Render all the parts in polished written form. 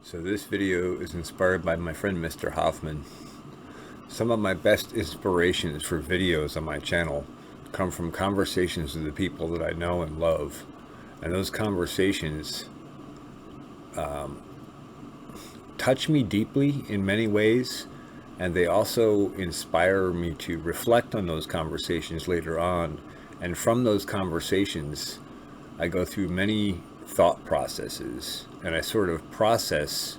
So this video is inspired by my friend Mr. Hoffman. Some of my best inspirations for videos on my channel come from conversations with the people that I know and love. And those conversations touch me deeply in many ways, and they also inspire me to reflect on those conversations later on. And from those conversations, I go through many thought processes, and I sort of process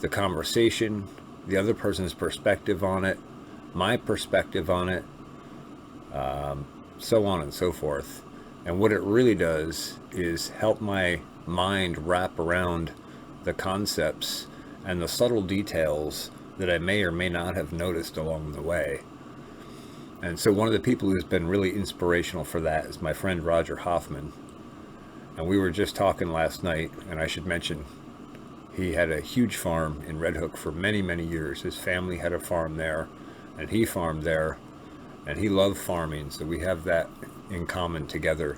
the conversation, the other person's perspective on it, my perspective on it, so on and so forth. And what it really does is help my mind wrap around the concepts and the subtle details that I may or may not have noticed along the way. And so one of the people who's been really inspirational for that is my friend Roger Hoffman. And we were just talking last night, and I should mention, he had a huge farm in Red Hook for many, many years. His family had a farm there, and he farmed there, and he loved farming, so we have that in common together.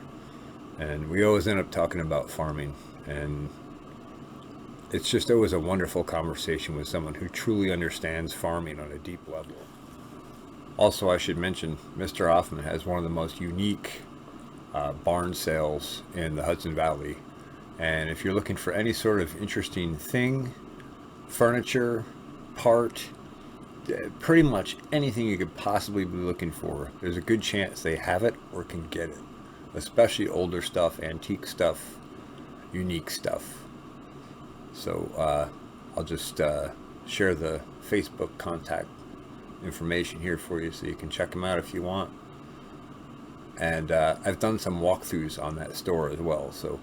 And we always end up talking about farming, and it's just always a wonderful conversation with someone who truly understands farming on a deep level. Also, I should mention, Mr. Hoffman has one of the most unique barn sales in the Hudson Valley. And if you're looking for any sort of interesting thing, furniture, part, pretty much anything you could possibly be looking for, there's a good chance they have it or can get it. Especially older stuff, antique stuff, unique stuff. So I'll just share the Facebook contact information here for you so you can check them out if you want. And I've done some walkthroughs on that store as well, so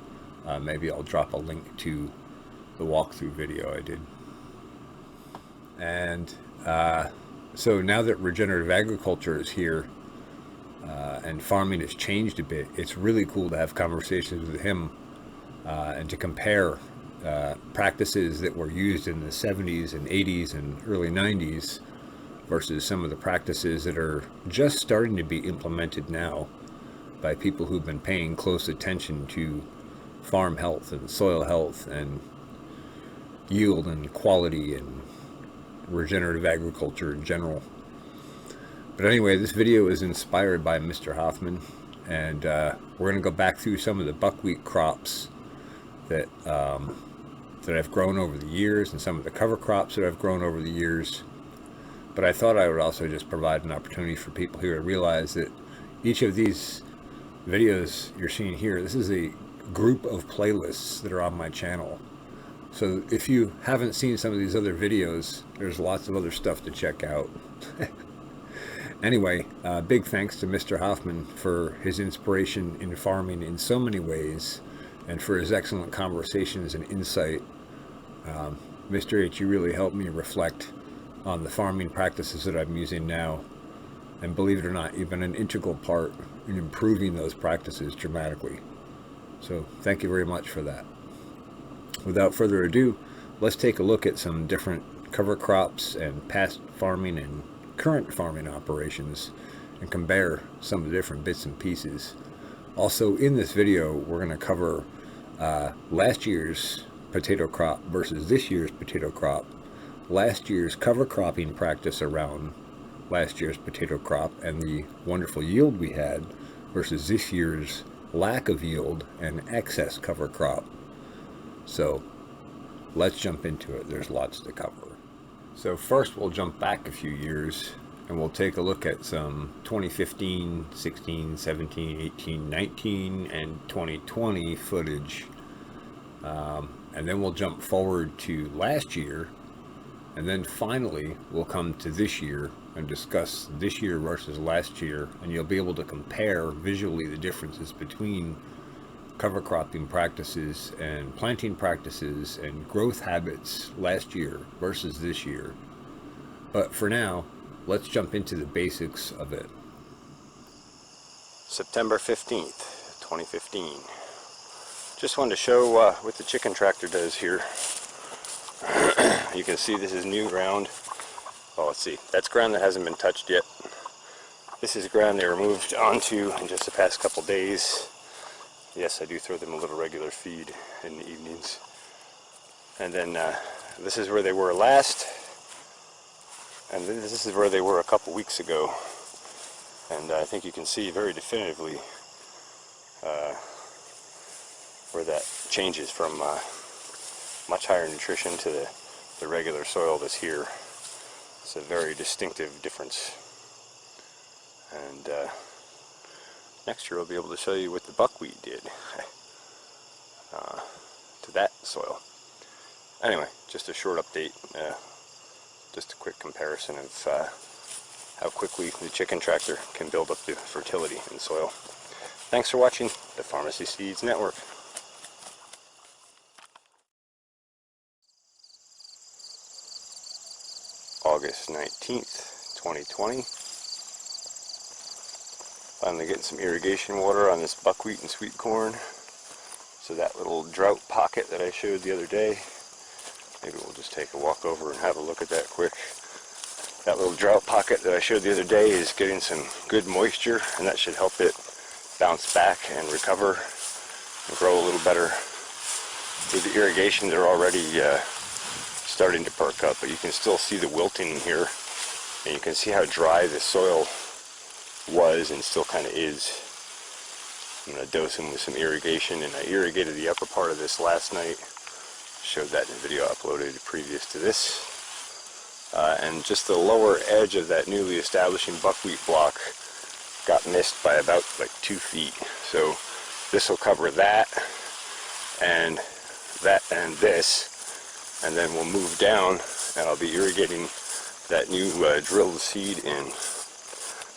maybe I'll drop a link to the walkthrough video I did. And so now that regenerative agriculture is here and farming has changed a bit, it's really cool to have conversations with him and to compare practices that were used in the 70s and 80s and early 90s versus some of the practices that are just starting to be implemented now by people who've been paying close attention to farm health and soil health and yield and quality and regenerative agriculture in general. But anyway, this video is inspired by Mr. Hoffman, and we're going to go back through some of the buckwheat crops that I've grown over the years and some of the cover crops that I've grown over the years. But I thought I would also just provide an opportunity for people here to realize that each of these videos you're seeing here, this is a group of playlists that are on my channel. So if you haven't seen some of these other videos, there's lots of other stuff to check out. Anyway, big thanks to Mr. Hoffman for his inspiration in farming in so many ways and for his excellent conversations and insight. Mr. H, you really helped me reflect on the farming practices that I'm using now. And believe it or not, you've been an integral part in improving those practices dramatically. So thank you very much for that. Without further ado, let's take a look at some different cover crops and past farming and current farming operations and compare some of the different bits and pieces. Also in this video, we're going to cover last year's potato crop versus this year's potato crop, last year's cover cropping practice around last year's potato crop and the wonderful yield we had versus this year's lack of yield and excess cover crop. So let's jump into it. There's lots to cover. So first we'll jump back a few years and we'll take a look at some 2015, 16, 17, 18, 19, and 2020 footage. And then we'll jump forward to last year, and then finally we'll come to this year and discuss this year versus last year, and you'll be able to compare visually the differences between cover cropping practices and planting practices and growth habits last year versus this year. But for now, let's jump into the basics of it. September 15th, 2015. Just wanted to show what the chicken tractor does here. You can see this is new ground. Oh, let's see. That's ground that hasn't been touched yet. This is ground they were moved onto in just the past couple days. Yes, I do throw them a little regular feed in the evenings. And then this is where they were last, and then this is where they were a couple weeks ago. And I think you can see very definitively where that changes from much higher nutrition to the regular soil that's here. It's a very distinctive difference. And next year I'll be able to show you what the buckwheat did to that soil. Anyway, just a short update, just a quick comparison of how quickly the chicken tractor can build up the fertility in soil. Thanks for watching the Pharmacy Seeds Network. August 19th, 2020. Finally getting some irrigation water on this buckwheat and sweet corn. So that little drought pocket that I showed the other day, maybe we'll just take a walk over and have a look at that quick. That little drought pocket that I showed the other day is getting some good moisture, and that should help it bounce back and recover and grow a little better. With the irrigation, they're already starting to perk up, but you can still see the wilting in here, and you can see how dry the soil was and still kind of is. I'm going to dose them with some irrigation, and I irrigated the upper part of this last night. Showed that in the video uploaded previous to this. And just the lower edge of that newly establishing buckwheat block got missed by about like 2 feet. So this will cover that and this, and then we'll move down and I'll be irrigating that new drilled seed in.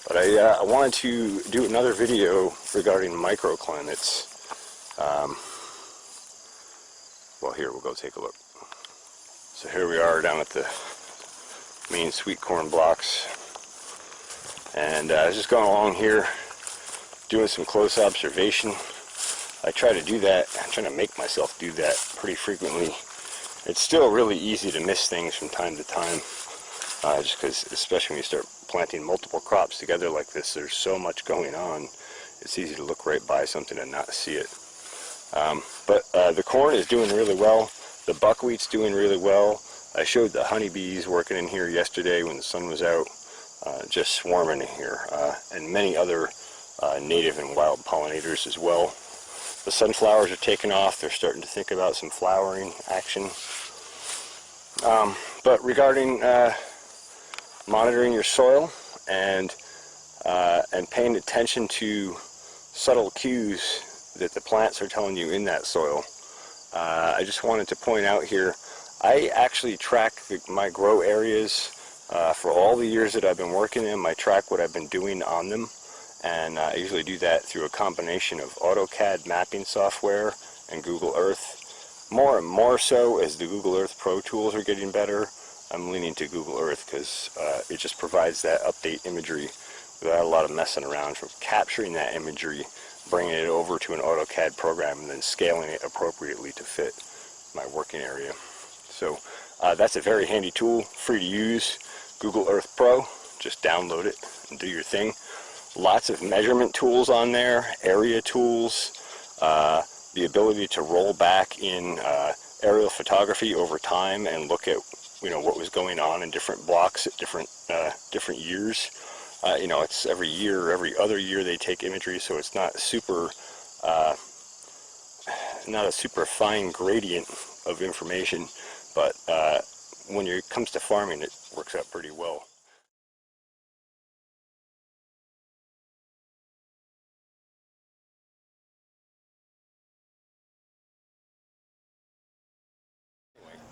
But I wanted to do another video regarding microclimates. Well, here, we'll go take a look. So here we are down at the main sweet corn blocks. And I was just going along here doing some close observation. I try to do that, I'm trying to make myself do that pretty frequently. It's still really easy to miss things from time to time. Just because, especially when you start planting multiple crops together like this, there's so much going on. It's easy to look right by something and not see it. But the corn is doing really well. The buckwheat's doing really well. I showed the honeybees working in here yesterday when the sun was out, just swarming in here, and many other native and wild pollinators as well. The sunflowers are taking off. They're starting to think about some flowering action. But regarding monitoring your soil and paying attention to subtle cues that the plants are telling you in that soil, I just wanted to point out here, I actually track my grow areas for all the years that I've been working in them. I track what I've been doing on them, and I usually do that through a combination of AutoCAD mapping software and Google Earth. More and more so as the Google Earth Pro tools are getting better, I'm leaning to Google Earth because it just provides that update imagery without a lot of messing around, from capturing that imagery, bringing it over to an AutoCAD program, and then scaling it appropriately to fit my working area. So that's a very handy tool, free to use. Google Earth Pro, just download it and do your thing. Lots of measurement tools on there, area tools, the ability to roll back in aerial photography over time and look at what was going on in different blocks at different years. It's every year, every other year they take imagery, so it's not super, not a super fine gradient of information, but when it comes to farming, it works out pretty well.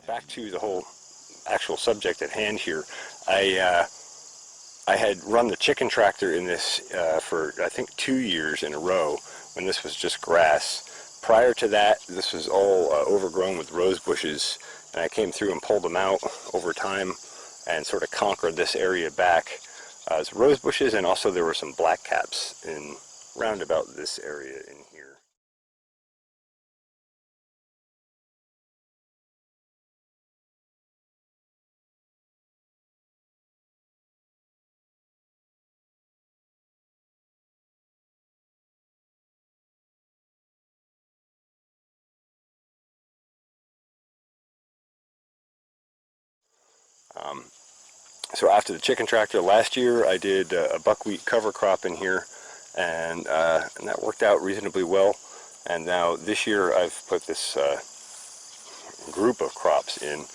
Back to the whole actual subject at hand here. I had run the chicken tractor in this for I think 2 years in a row when this was just grass. Prior to that, this was all overgrown with rose bushes, and I came through and pulled them out over time and sort of conquered this area back. It's rose bushes, and also there were some blackcaps in round about this area in here. So after the chicken tractor last year, I did a buckwheat cover crop in here, and that worked out reasonably well. And now this year I've put this group of crops in,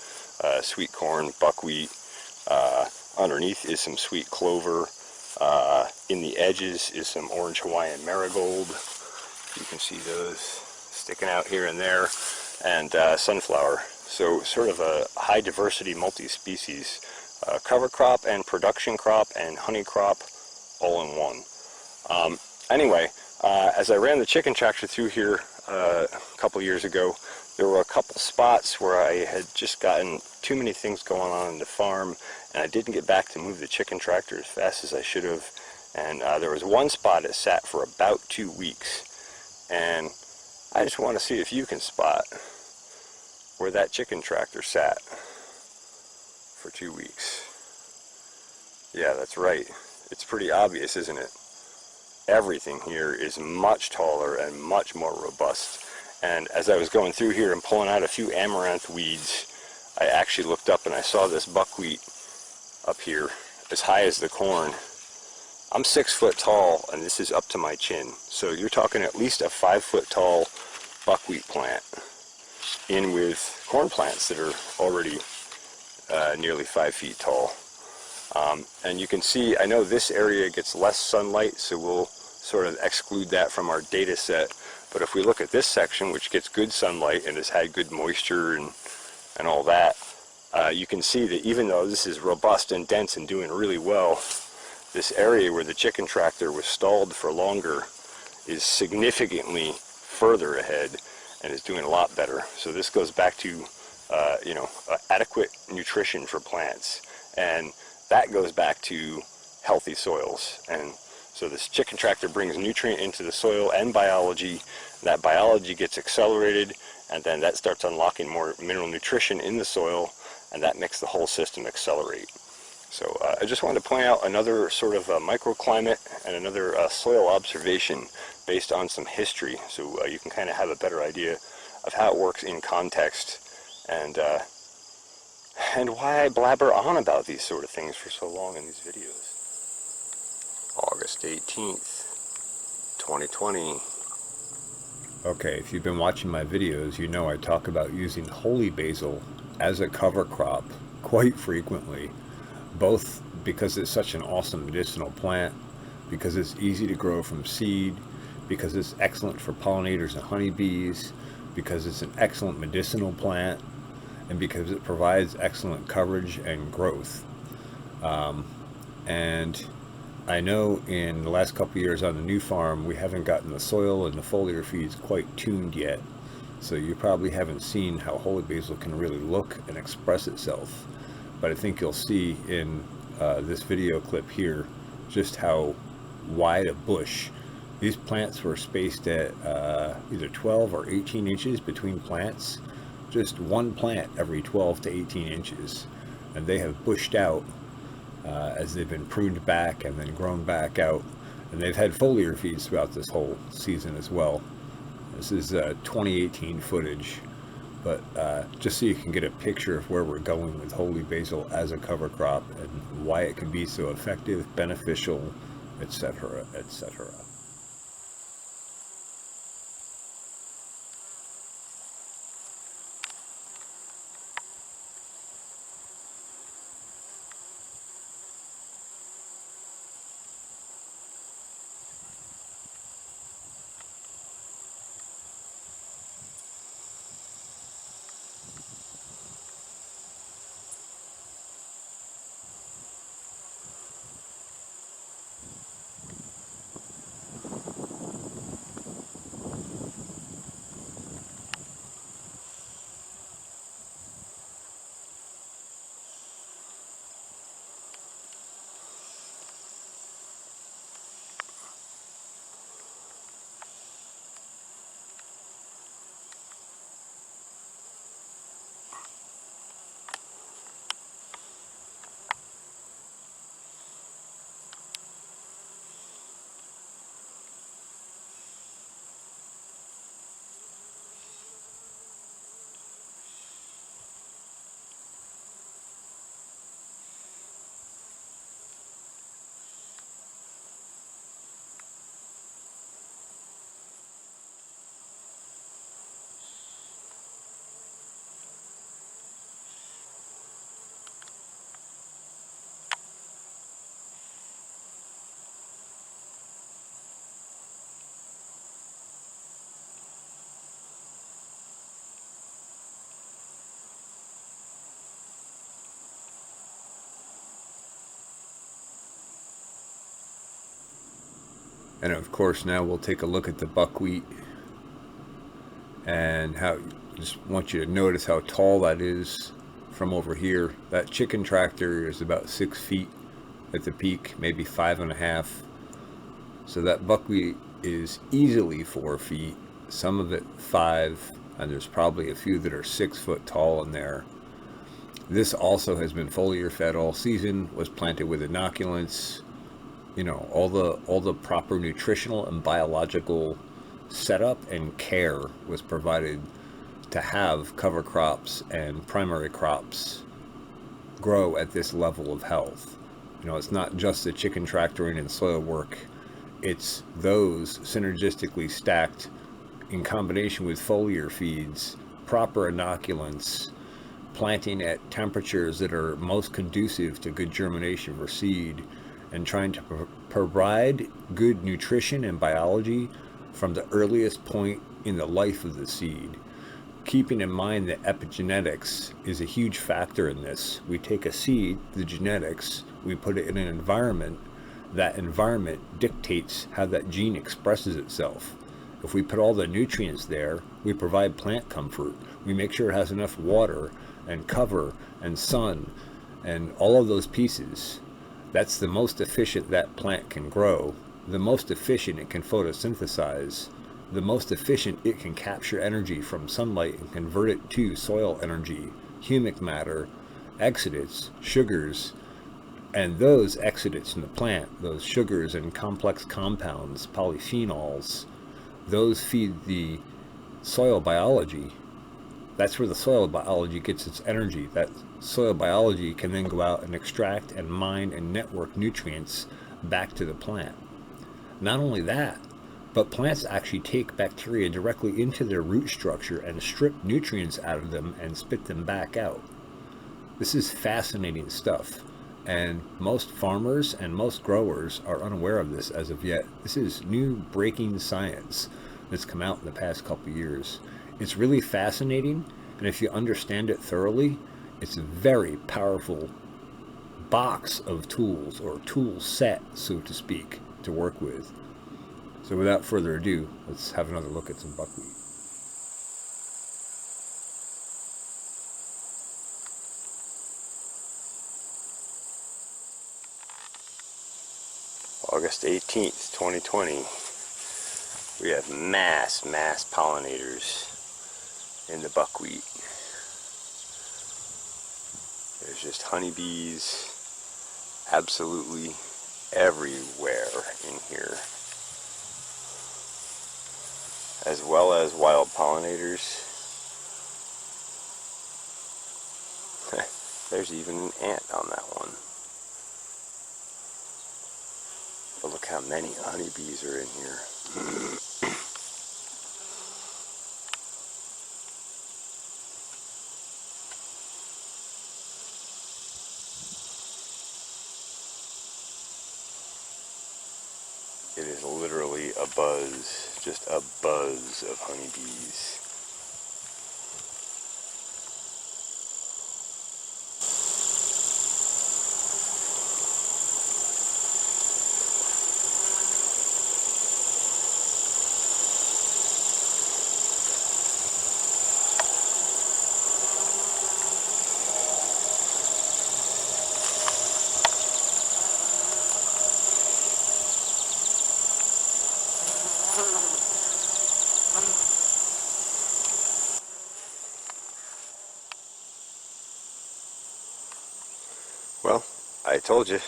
sweet corn, buckwheat, underneath is some sweet clover, in the edges is some orange Hawaiian marigold. You can see those sticking out here and there, and sunflower. So sort of a high diversity multi-species cover crop and production crop and honey crop all in one. Anyway, as I ran the chicken tractor through here a couple years ago, there were a couple spots where I had just gotten too many things going on in the farm, and I didn't get back to move the chicken tractor as fast as I should have. And there was one spot that sat for about 2 weeks, and I just want to see if you can spot where that chicken tractor sat for 2 weeks. Yeah, that's right. It's pretty obvious, isn't it? Everything here is much taller and much more robust. And as I was going through here and pulling out a few amaranth weeds, I actually looked up and I saw this buckwheat up here as high as the corn. I'm 6 foot tall, and this is up to my chin. So you're talking at least a 5 foot tall buckwheat plant in with corn plants that are already nearly 5 feet tall. And you can see, I know this area gets less sunlight, so we'll sort of exclude that from our data set. But if we look at this section, which gets good sunlight and has had good moisture and all that, you can see that even though this is robust and dense and doing really well, this area where the chicken tractor was stalled for longer is significantly further ahead and is doing a lot better. So this goes back to adequate nutrition for plants, and that goes back to healthy soils. And so this chicken tractor brings nutrient into the soil and biology. That biology gets accelerated, and then that starts unlocking more mineral nutrition in the soil, and that makes the whole system accelerate. So I just wanted to point out another sort of microclimate and another soil observation based on some history, so you can kind of have a better idea of how it works in context, and why I blabber on about these sort of things for so long in these videos. August 18th, 2020. Okay, if you've been watching my videos, you know I talk about using holy basil as a cover crop quite frequently, both because it's such an awesome medicinal plant, because it's easy to grow from seed, because it's excellent for pollinators and honeybees, because it's an excellent medicinal plant, and because it provides excellent coverage and growth. And I know in the last couple of years on the new farm, we haven't gotten the soil and the foliar feeds quite tuned yet. So you probably haven't seen how holy basil can really look and express itself. But I think you'll see in this video clip here just how wide a bush. These plants were spaced at either 12 or 18 inches between plants. Just one plant every 12 to 18 inches. And they have bushed out as they've been pruned back and then grown back out. And they've had foliar feeds throughout this whole season as well. This is 2018 footage, but just so you can get a picture of where we're going with holy basil as a cover crop and why it can be so effective, beneficial, etc., etc. And of course, now we'll take a look at the buckwheat and how, just want you to notice how tall that is from over here. That chicken tractor is about 6 feet at the peak, maybe 5.5. So that buckwheat is easily 4 feet, some of it 5, and there's probably a few that are 6 foot tall in there. This also has been foliar fed all season, was planted with inoculants, you know, all the proper nutritional and biological setup and care was provided to have cover crops and primary crops grow at this level of health. You know, it's not just the chicken tractoring and soil work, it's those synergistically stacked in combination with foliar feeds, proper inoculants, planting at temperatures that are most conducive to good germination for seed, and trying to provide good nutrition and biology from the earliest point in the life of the seed. Keeping in mind that epigenetics is a huge factor in this. We take a seed, the genetics, we put it in an environment. That environment dictates how that gene expresses itself. If we put all the nutrients there, we provide plant comfort. We make sure it has enough water and cover and sun and all of those pieces. That's the most efficient that plant can grow, the most efficient it can photosynthesize, the most efficient it can capture energy from sunlight and convert it to soil energy, humic matter, exudates, sugars, and those exudates in the plant, those sugars and complex compounds, polyphenols, those feed the soil biology. That's where the soil biology gets its energy. That soil biology can then go out and extract and mine and network nutrients back to the plant. Not only that, but plants actually take bacteria directly into their root structure and strip nutrients out of them and spit them back out. This is fascinating stuff, and most farmers and most growers are unaware of this as of yet. This is new breaking science that's come out in the past couple years. It's really fascinating, and if you understand it thoroughly, it's a very powerful box of tools, or tool set, so to speak, to work with. So without further ado, let's have another look at some buckwheat. August 18th, 2020. We have mass pollinators in the buckwheat. There's just honeybees absolutely everywhere in here, as well as wild pollinators. There's even an ant on that one. But look how many honeybees are in here. It is literally a buzz, just a buzz of honeybees. Well, I told you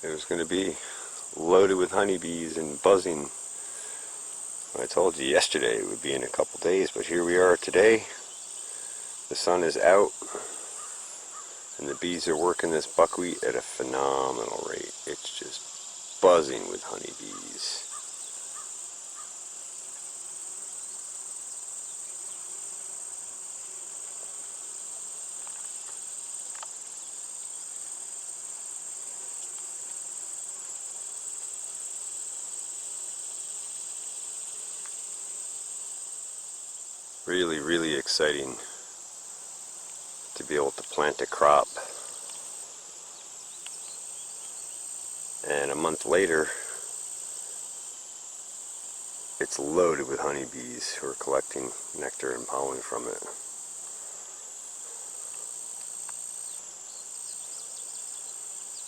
it was going to be loaded with honeybees and buzzing. I told you yesterday it would be in a couple days, but here we are today. The sun is out and the bees are working this buckwheat at a phenomenal rate. It's just buzzing with honeybees. Really, really exciting to be able to plant a crop and a month later It's loaded with honeybees who are collecting nectar and pollen from it.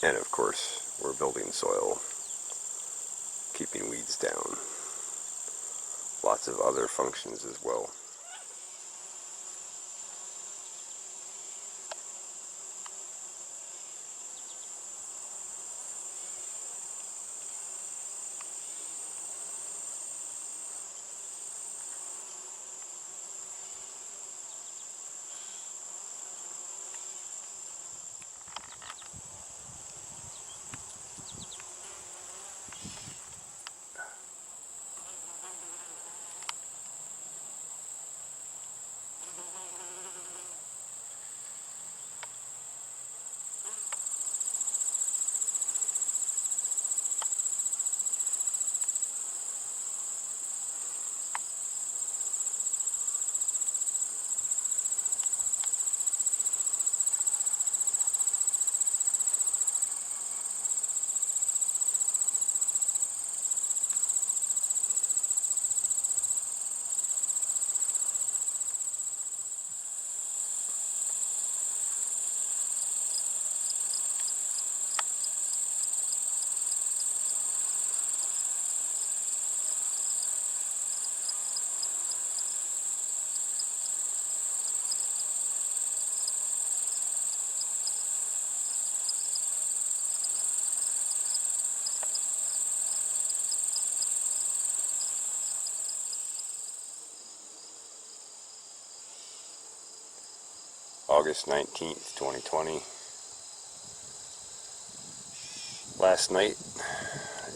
And of course, we're building soil, keeping weeds down. Lots of other functions as well. August 19th, 2020. Last night,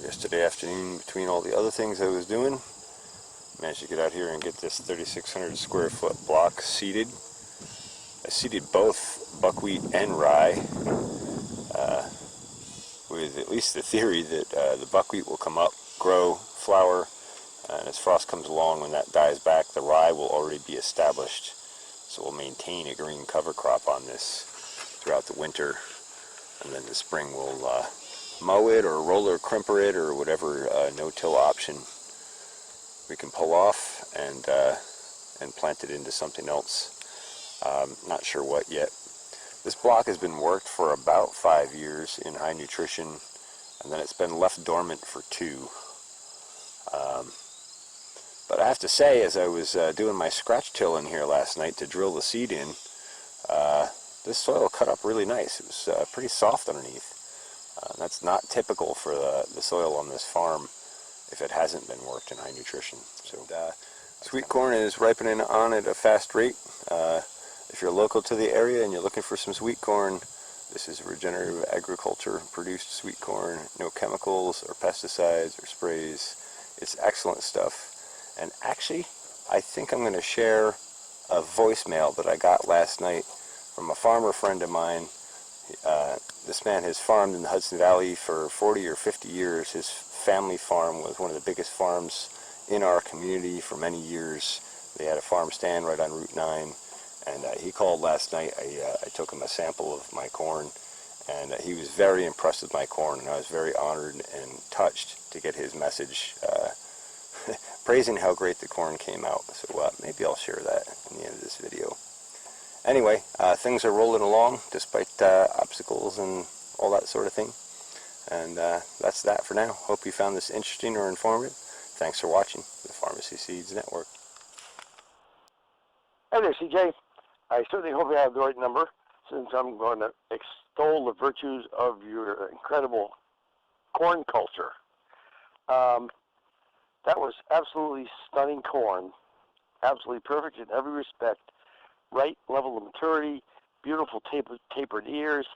yesterday afternoon, between all the other things I was doing, managed to get out here and get this 3,600 square foot block seeded. I seeded both buckwheat and rye, with at least the theory that the buckwheat will come up, grow, flower, and as frost comes along, when that dies back, the rye will already be established. So we'll maintain a green cover crop on this throughout the winter, and then the spring we'll mow it or roller crimper it or whatever no-till option we can pull off, and plant it into something else. Not sure what yet. This block has been worked for about 5 years in high nutrition, and then it's been left dormant for 2. But I have to say, as I was doing my scratch till in here last night to drill the seed in, this soil cut up really nice. It was pretty soft underneath. That's not typical for the soil on this farm if it hasn't been worked in high nutrition. So sweet corn is ripening on at a fast rate. If you're local to the area and you're looking for some sweet corn, this is regenerative agriculture produced sweet corn. No chemicals or pesticides or sprays. It's excellent stuff. And actually, I think I'm going to share a voicemail that I got last night from a farmer friend of mine. This man has farmed in the Hudson Valley for 40 or 50 years. His family farm was one of the biggest farms in our community for many years. They had a farm stand right on Route 9, and he called last night. I took him a sample of my corn, and he was very impressed with my corn, and I was very honored and touched to get his message praising how great the corn came out. So maybe I'll share that in the end of this video. Anyway, things are rolling along despite obstacles and all that sort of thing. And that's that for now. Hope you found this interesting or informative. Thanks for watching the Pharmacy Seeds Network. Hey there, CJ. I certainly hope you have the right number, since I'm going to extol the virtues of your incredible corn culture. That was absolutely stunning corn. Absolutely perfect in every respect. Right level of maturity, beautiful tapered ears,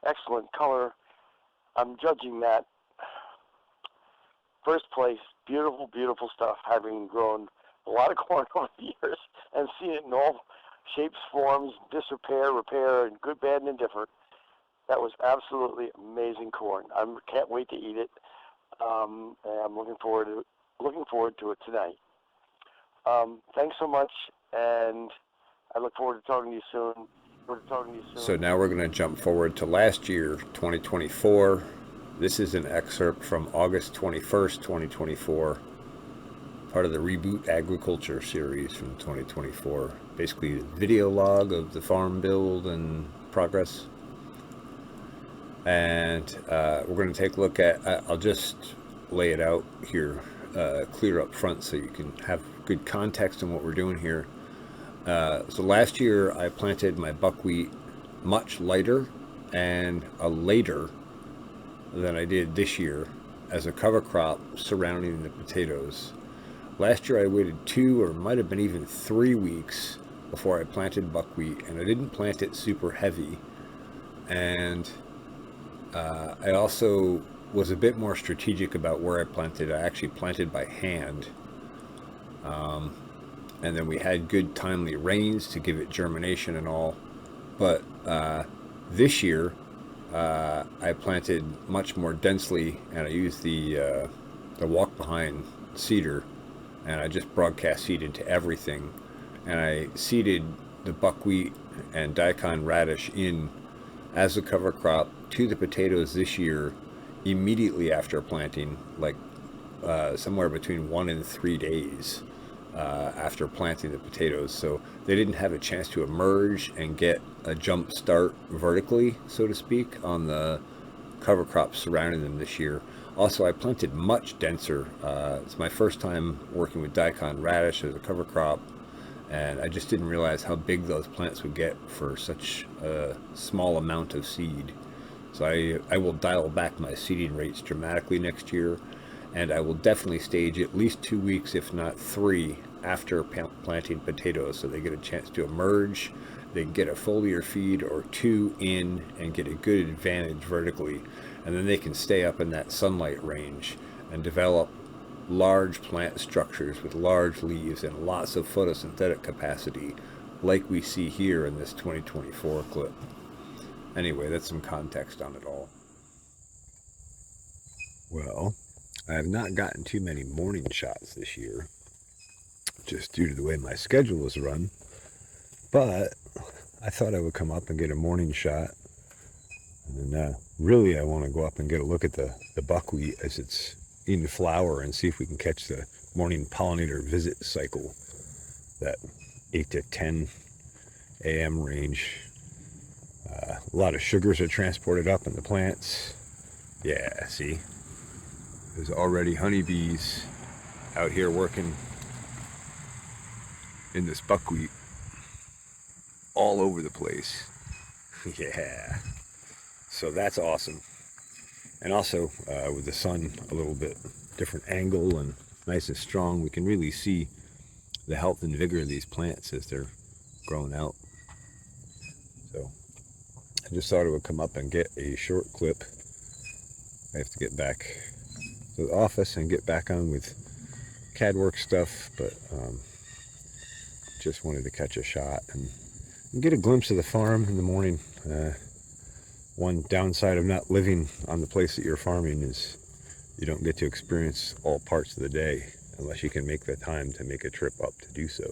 excellent color. I'm judging that. First place, beautiful, beautiful stuff, having grown a lot of corn over the years and seen it in all shapes, forms, disrepair, repair, and good, bad, and indifferent. That was absolutely amazing corn. I can't wait to eat it. And I'm looking forward to it tonight. Thanks so much, and I look forward to talking to you soon. So now we're going to jump forward to last year, 2024. This is an excerpt from August 21st, 2024. part of the Reboot Agriculture Series from 2024. Basically, a video log of the farm build and progress. And we're going to take a look at, I'll just lay it out here clear up front so you can have good context on what we're doing here. So last year I planted my buckwheat much lighter and later than I did this year as a cover crop surrounding the potatoes. Last year I waited 2 or might have been even 3 weeks before I planted buckwheat, and I didn't plant it super heavy. And I also was a bit more strategic about where I planted. I actually planted by hand. And then we had good timely rains to give it germination and all. But this year, I planted much more densely, and I used the walk behind seeder, and I just broadcast seed into everything. And I seeded the buckwheat and daikon radish in as a cover crop to the potatoes this year immediately after planting, like somewhere between 1 and 3 days after planting the potatoes. So they didn't have a chance to emerge and get a jump start vertically, so to speak, on the cover crops surrounding them this year. Also, I planted much denser. It's my first time working with daikon radish as a cover crop, and I just didn't realize how big those plants would get for such a small amount of seed. So I will dial back my seeding rates dramatically next year, and I will definitely stage at least 2 weeks, if not 3, after planting potatoes, so they get a chance to emerge. They can get a foliar feed or 2 in and get a good advantage vertically, and then they can stay up in that sunlight range and develop large plant structures with large leaves and lots of photosynthetic capacity, like we see here in this 2024 clip. Anyway, that's some context on it all. Well, I have not gotten too many morning shots this year, just due to the way my schedule is run, but I thought I would come up and get a morning shot. And really I want to go up and get a look at the buckwheat as it's in flower and see if we can catch the morning pollinator visit cycle, that 8 to 10 a.m. range. A lot of sugars are transported up in the plants. Yeah, see? There's already honeybees out here working in this buckwheat all over the place. Yeah. So that's awesome. And also, with the sun a little bit different angle and nice and strong, we can really see the health and vigor of these plants as they're growing out. So I just thought I would come up and get a short clip. I have to get back to the office and get back on with CAD work stuff, but just wanted to catch a shot and get a glimpse of the farm in the morning. One downside of not living on the place that you're farming is you don't get to experience all parts of the day unless you can make the time to make a trip up to do so.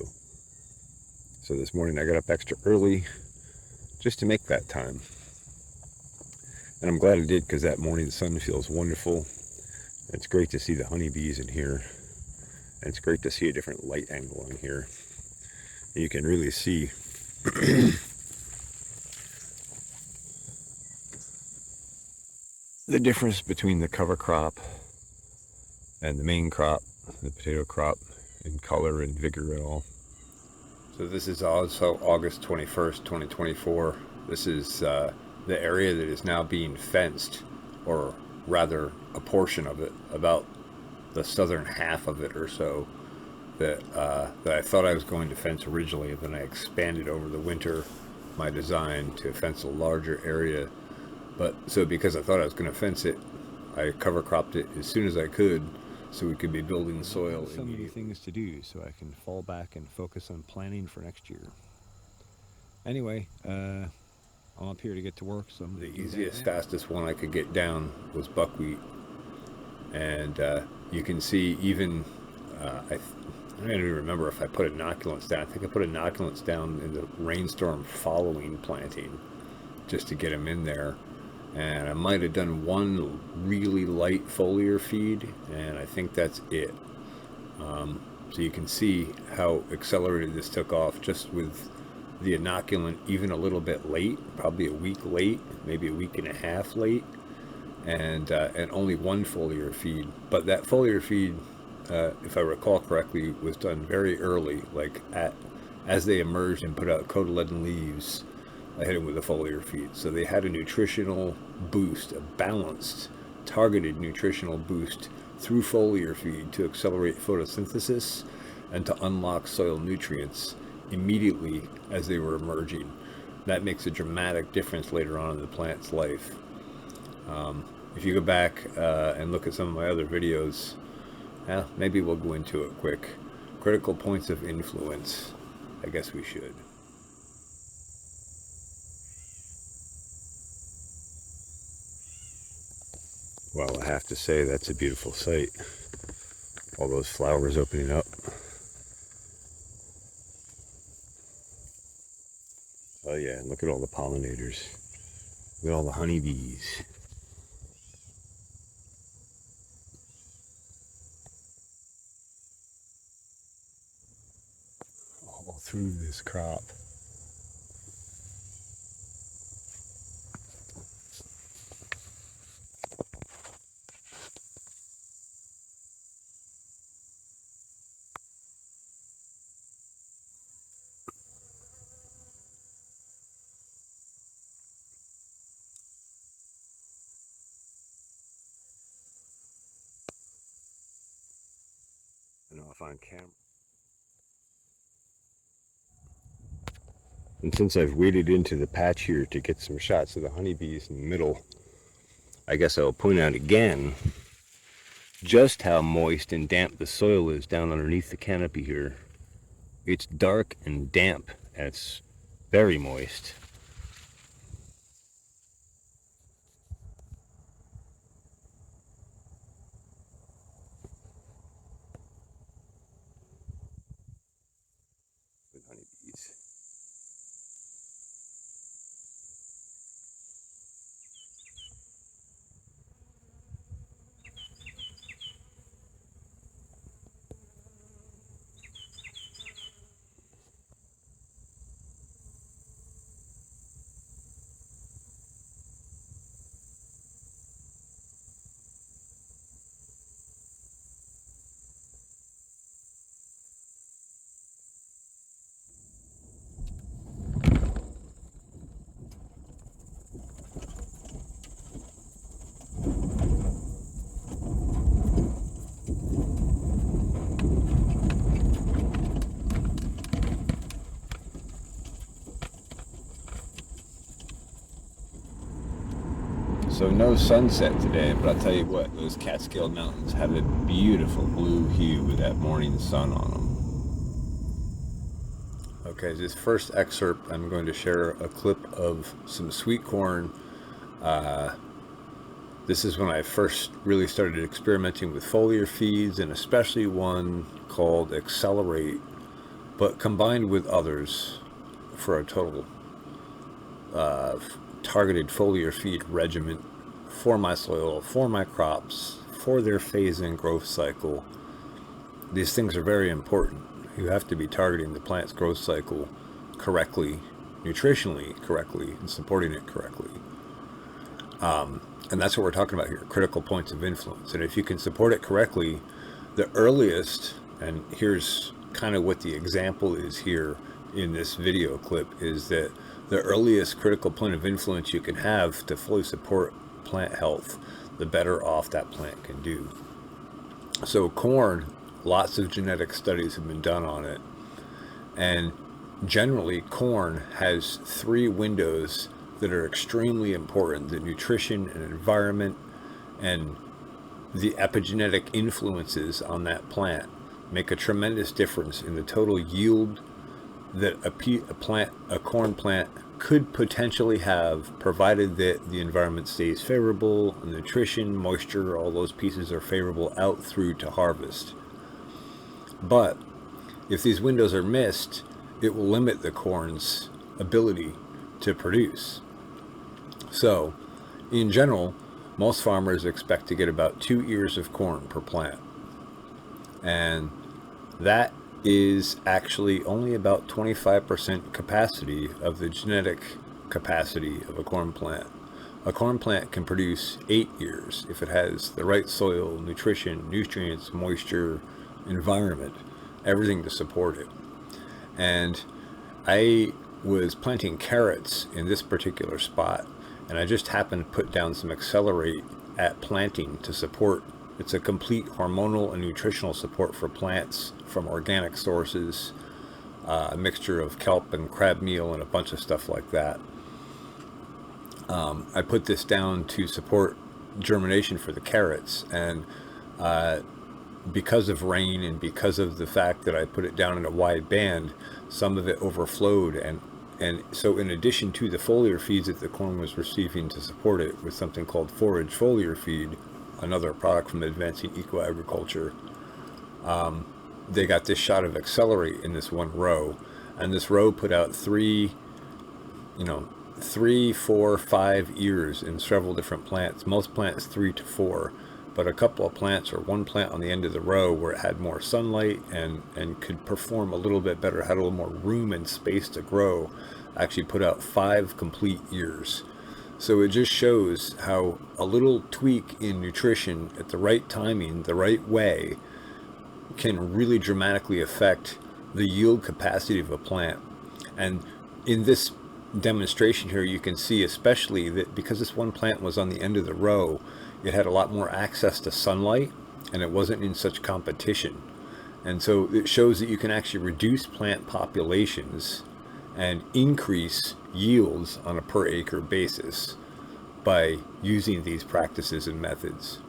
So this morning I got up extra early just to make that time. And I'm glad I did, because that morning sun feels wonderful. It's great to see the honeybees in here. And it's great to see a different light angle in here. And you can really see the difference between the cover crop and the main crop, the potato crop, in color and vigor and all. So this is also August 21st, 2024. This is the area that is now being fenced, or rather a portion of it, about the southern half of it or so, that I thought I was going to fence originally, and then I expanded over the winter my design to fence a larger area. But so because I thought I was going to fence it, I cover cropped it as soon as I could, so we could be building soil. So many things to do, so I can fall back and focus on planning for next year. Anyway, I'm up here to get to work. So the easiest, fastest one I could get down was buckwheat, and you can see even I don't even remember if I put inoculants down. I think I put inoculants down in the rainstorm following planting, just to get them in there. And I might have done one really light foliar feed, and I think that's it. So you can see how accelerated this took off just with the inoculant even a little bit late, probably a week late, maybe a week and a half late, and only one foliar feed. But that foliar feed, if I recall correctly, was done very early, like as they emerged and put out cotyledon leaves. I hit them with a foliar feed. So they had a nutritional boost, a balanced, targeted nutritional boost through foliar feed to accelerate photosynthesis and to unlock soil nutrients immediately as they were emerging. That makes a dramatic difference later on in the plant's life. If you go back and look at some of my other videos, maybe we'll go into it quick. Critical points of influence. I guess we should. Well, I have to say that's a beautiful sight. All those flowers opening up. Oh yeah, and look at all the pollinators. Look at all the honeybees. All through this crop. I know if on camera. And since I've waded into the patch here to get some shots of the honeybees in the middle, I guess I'll point out again just how moist and damp the soil is down underneath the canopy here. It's dark and damp, and it's very moist. With honeybees. So no sunset today, but I'll tell you what, those Catskill Mountains have a beautiful blue hue with that morning sun on them. Okay, this first excerpt, I'm going to share a clip of some sweet corn. This is when I first really started experimenting with foliar feeds, and especially one called Accelerate, but combined with others for a total targeted foliar feed regimen for my soil, for my crops, for their phase and growth cycle. These things are very important. You have to be targeting the plant's growth cycle correctly, nutritionally correctly, and supporting it correctly. And that's what we're talking about here, critical points of influence. And if you can support it correctly, the earliest, and here's kind of what the example is here in this video clip, is that the earliest critical point of influence you can have to fully support plant health, the better off that plant can do. So corn, lots of genetic studies have been done on it, and generally corn has 3 windows that are extremely important: the nutrition and environment and the epigenetic influences on that plant make a tremendous difference in the total yield that a corn plant could potentially have, provided that the environment stays favorable, nutrition, moisture, all those pieces are favorable out through to harvest. But if these windows are missed, it will limit the corn's ability to produce. So, in general, most farmers expect to get about 2 ears of corn per plant. And that is actually only about 25% capacity of the genetic capacity of a corn plant. A corn plant can produce 8 years if it has the right soil, nutrition, nutrients, moisture, environment, everything to support it. And I was planting carrots in this particular spot, and I just happened to put down some accelerate at planting to support. It's a complete hormonal and nutritional support for plants from organic sources, a mixture of kelp and crab meal and a bunch of stuff like that. I put this down to support germination for the carrots, and because of rain and because of the fact that I put it down in a wide band, some of it overflowed, and so in addition to the foliar feeds that the corn was receiving to support it with something called forage foliar feed, another product from Advancing Eco Agriculture, they got this shot of accelerate in this one row, and this row put out 3, 4, 5 ears in several different plants. Most plants 3 to 4, but a couple of plants, or one plant on the end of the row where it had more sunlight and could perform a little bit better, had a little more room and space to grow, actually put out 5 complete ears. So it just shows how a little tweak in nutrition at the right timing, the right way, can really dramatically affect the yield capacity of a plant. And in this demonstration here, you can see especially that because this one plant was on the end of the row, it had a lot more access to sunlight, and it wasn't in such competition. And so it shows that you can actually reduce plant populations and increase yields on a per acre basis by using these practices and methods.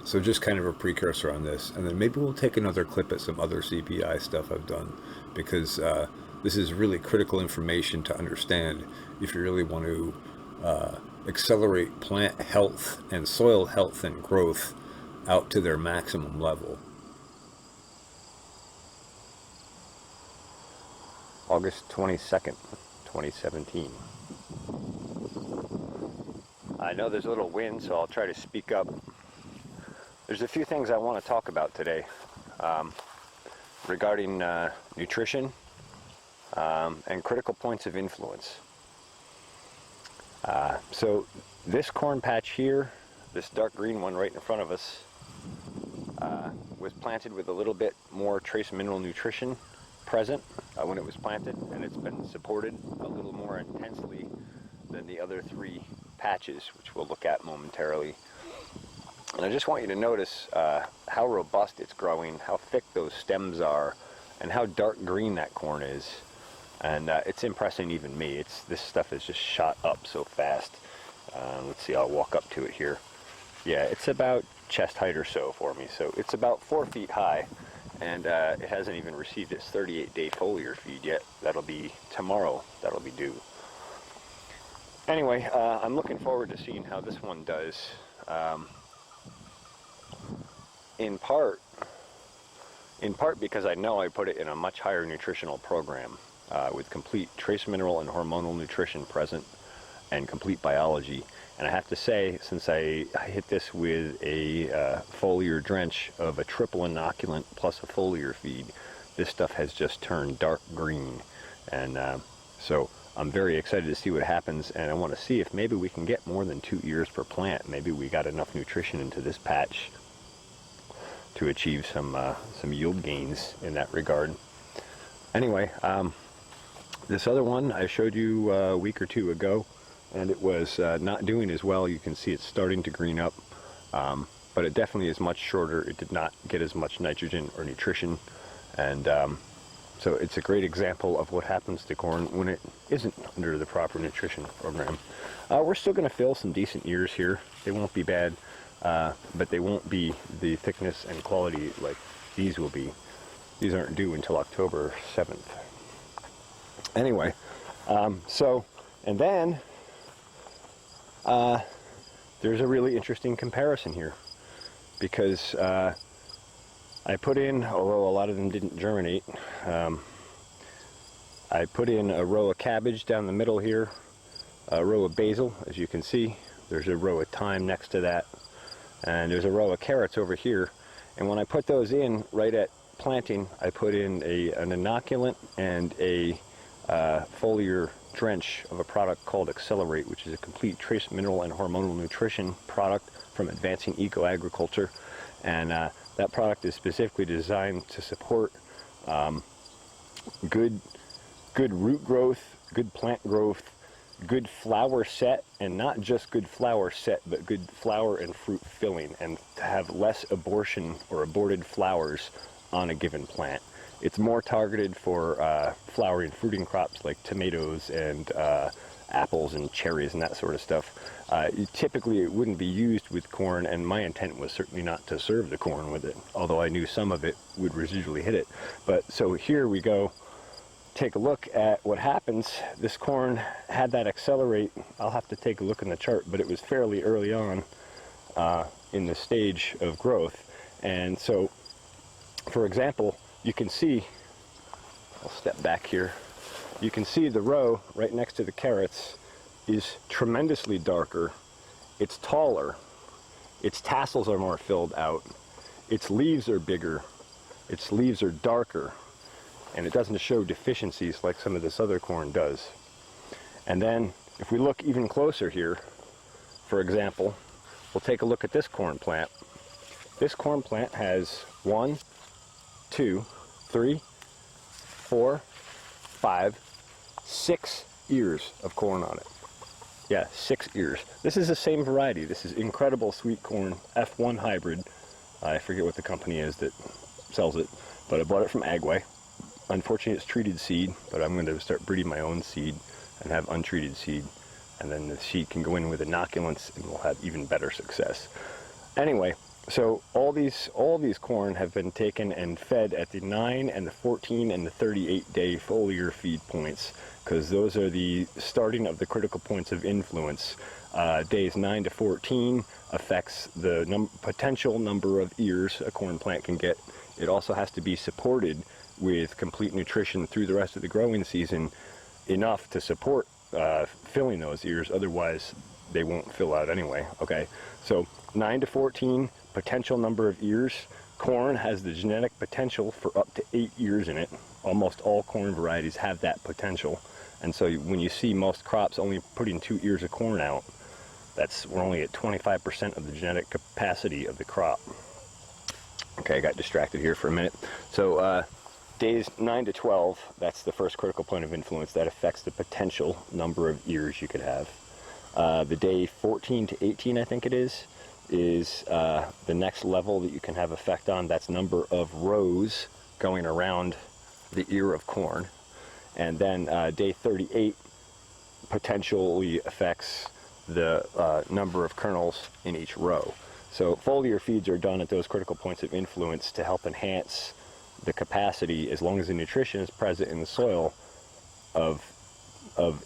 So just kind of a precursor on this, and then maybe we'll take another clip at some other CPI stuff I've done, because this is really critical information to understand if you really want to accelerate plant health and soil health and growth out to their maximum level. August 22nd, 2017. I know there's a little wind, so I'll try to speak up. There's a few things I want to talk about today regarding nutrition and critical points of influence. So this corn patch here, this dark green one right in front of us, was planted with a little bit more trace mineral nutrition present when it was planted, and it's been supported a little more intensely than the other 3 patches, which we'll look at momentarily. And I just want you to notice how robust it's growing, how thick those stems are, and how dark green that corn is. And it's impressing even me. This stuff is just shot up so fast. Let's see, I'll walk up to it here. Yeah, it's about chest height or so for me. So it's about 4 feet high, and it hasn't even received its 38-day foliar feed yet. That'll be tomorrow, that'll be due. Anyway, I'm looking forward to seeing how this one does. In part because I know I put it in a much higher nutritional program with complete trace mineral and hormonal nutrition present and complete biology. And I have to say, since I hit this with a foliar drench of a triple inoculant plus a foliar feed, this stuff has just turned dark green. And so I'm very excited to see what happens, and I want to see if maybe we can get more than 2 ears per plant. Maybe we got enough nutrition into this patch to achieve some yield gains in that regard. Anyway, this other one I showed you a week or 2 ago, and it was not doing as well. You can see it's starting to green up, but it definitely is much shorter. It did not get as much nitrogen or nutrition, and so it's a great example of what happens to corn when it isn't under the proper nutrition program. We're still going to fill some decent ears here. They won't be bad, but they won't be the thickness and quality like these will be. These aren't due until October 7th. Anyway, and then there's a really interesting comparison here, because I put in, although a lot of them didn't germinate, I put in a row of cabbage down the middle here, a row of basil, as you can see. There's a row of thyme next to that, and there's a row of carrots over here. And when I put those in right at planting, I put in an inoculant and a foliar drench of a product called Accelerate, which is a complete trace mineral and hormonal nutrition product from Advancing Eco Agriculture. And that product is specifically designed to support good root growth, good plant growth, good flower set, and not just good flower set, but good flower and fruit filling, and to have less abortion or aborted flowers on a given plant. It's more targeted for flowering fruiting crops like tomatoes and apples and cherries and that sort of stuff. Typically it wouldn't be used with corn, and my intent was certainly not to serve the corn with it, although I knew some of it would residually hit it. But so here we go, take a look at what happens. This corn had that Accelerate. I'll have to take a look in the chart, but it was fairly early on in the stage of growth. And so, for example, you can see, I'll step back here, you can see the row right next to the carrots is tremendously darker. It's taller. Its tassels are more filled out. Its leaves are bigger. Its leaves are darker. And it doesn't show deficiencies like some of this other corn does. And then if we look even closer here, for example, we'll take a look at this corn plant. This corn plant has 1, 2, 3, 4, 5, 6 ears of corn on it. Yeah, 6 ears. This is the same variety. This is Incredible Sweet Corn F1 Hybrid. I forget what the company is that sells it, but I bought it from Agway. Unfortunately, it's treated seed, but I'm going to start breeding my own seed and have untreated seed, and then the seed can go in with inoculants and we'll have even better success. Anyway, so all these corn have been taken and fed at the 9 and the 14 and the 38 day foliar feed points, because those are the starting of the critical points of influence. Days 9 to 14 affects the potential number of ears a corn plant can get. It also has to be supported with complete nutrition through the rest of the growing season, enough to support filling those ears, otherwise they won't fill out anyway. Okay, so 9 to 14 potential number of ears. Corn has the genetic potential for up to 8 ears in it. Almost all corn varieties have that potential, and so when you see most crops only putting 2 ears of corn out, we're only at 25% of the genetic capacity of the crop. Okay, I got distracted here for a minute. So days 9 to 12, that's the first critical point of influence that affects the potential number of ears you could have. The day 14 to 18, I think it is the next level that you can have effect on. That's number of rows going around the ear of corn. And then day 38 potentially affects the number of kernels in each row. So foliar feeds are done at those critical points of influence to help enhance the capacity, as long as the nutrition is present in the soil, of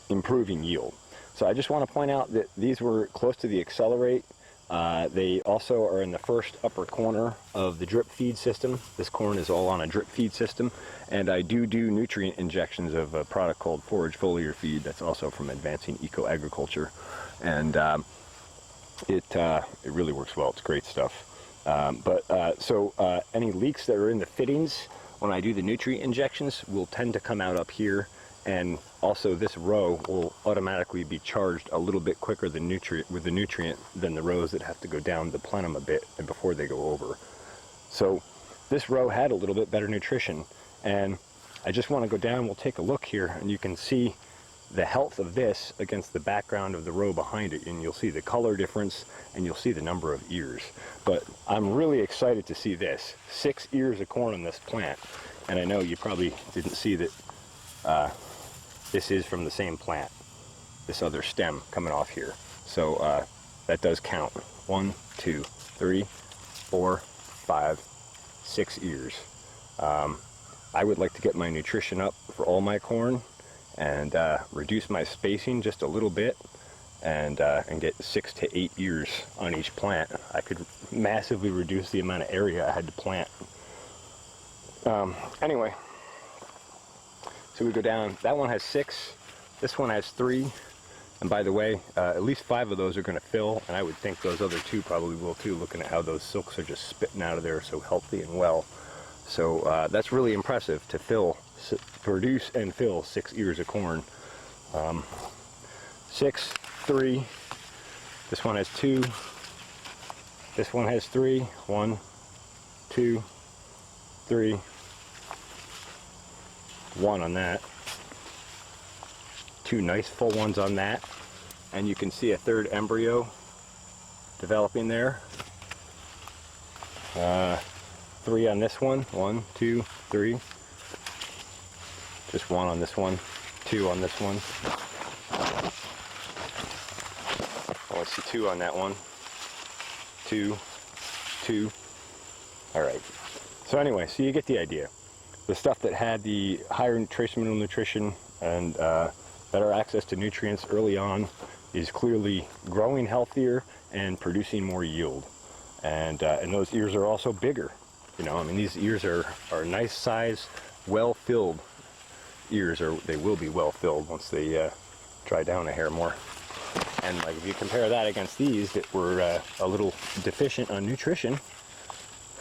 improving yield. So I just want to point out that these were close to the Accelerate. They also are in the first upper corner of the drip feed system. This corn is all on a drip feed system, and I do nutrient injections of a product called Forage Foliar Feed that's also from Advancing Eco Agriculture, and it really works well. It's great stuff. Any leaks that are in the fittings when I do the nutrient injections will tend to come out up here, and also this row will automatically be charged a little bit quicker than with the nutrient than the rows that have to go down the plenum a bit and before they go over. So this row had a little bit better nutrition, and I just want to go down. We'll take a look here, and you can see the health of this against the background of the row behind it, and you'll see the color difference and you'll see the number of ears. But I'm really excited to see this 6 ears of corn on this plant, and I know you probably didn't see that this is from the same plant, this other stem coming off here. So that does count. 1, 2, 3, 4, 5, 6 ears. I would like to get my nutrition up for all my corn and reduce my spacing just a little bit, and get 6 to 8 ears on each plant. I could massively reduce the amount of area I had to plant. Anyway, so we go down. That one has 6. This one has 3. And by the way, at least 5 of those are going to fill, and I would think those other 2 probably will too, looking at how those silks are just spitting out of there so healthy and well. So that's really impressive to produce and fill 6 ears of corn. 6, 3, this one has 2, this one has 3, 1, 2, 3, 1 on that, 2 nice full ones on that, and you can see a third embryo developing there. 3 on this one, 1, 2, 3, just 1 on this one, 2 on this one. Oh, let's see, 2 on that one, 2, 2. All right. So anyway, so you get the idea. The stuff that had the higher trace mineral nutrition and better access to nutrients early on is clearly growing healthier and producing more yield. And those ears are also bigger. You know, I mean, these ears are nice size, well-filled ears, or they will be well-filled once they dry down a hair more. And like if you compare that against these that were a little deficient on nutrition,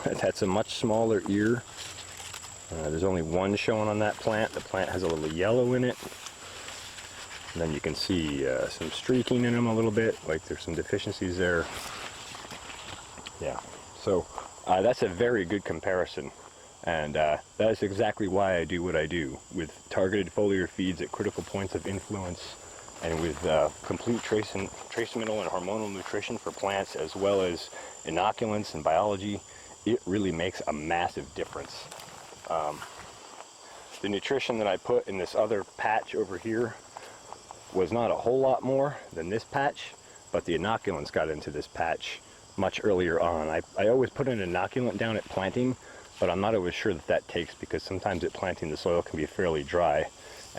that's a much smaller ear. There's only one showing on that plant. The plant has a little yellow in it. And then you can see some streaking in them a little bit, like there's some deficiencies there. Yeah, so that's a very good comparison. And that is exactly why I do what I do, with targeted foliar feeds at critical points of influence, and with complete trace mineral and hormonal nutrition for plants, as well as inoculants and biology. It really makes a massive difference. The nutrition that I put in this other patch over here was not a whole lot more than this patch, but the inoculants got into this patch much earlier on. I always put an inoculant down at planting, but I'm not always sure that that takes, because sometimes at planting the soil can be fairly dry,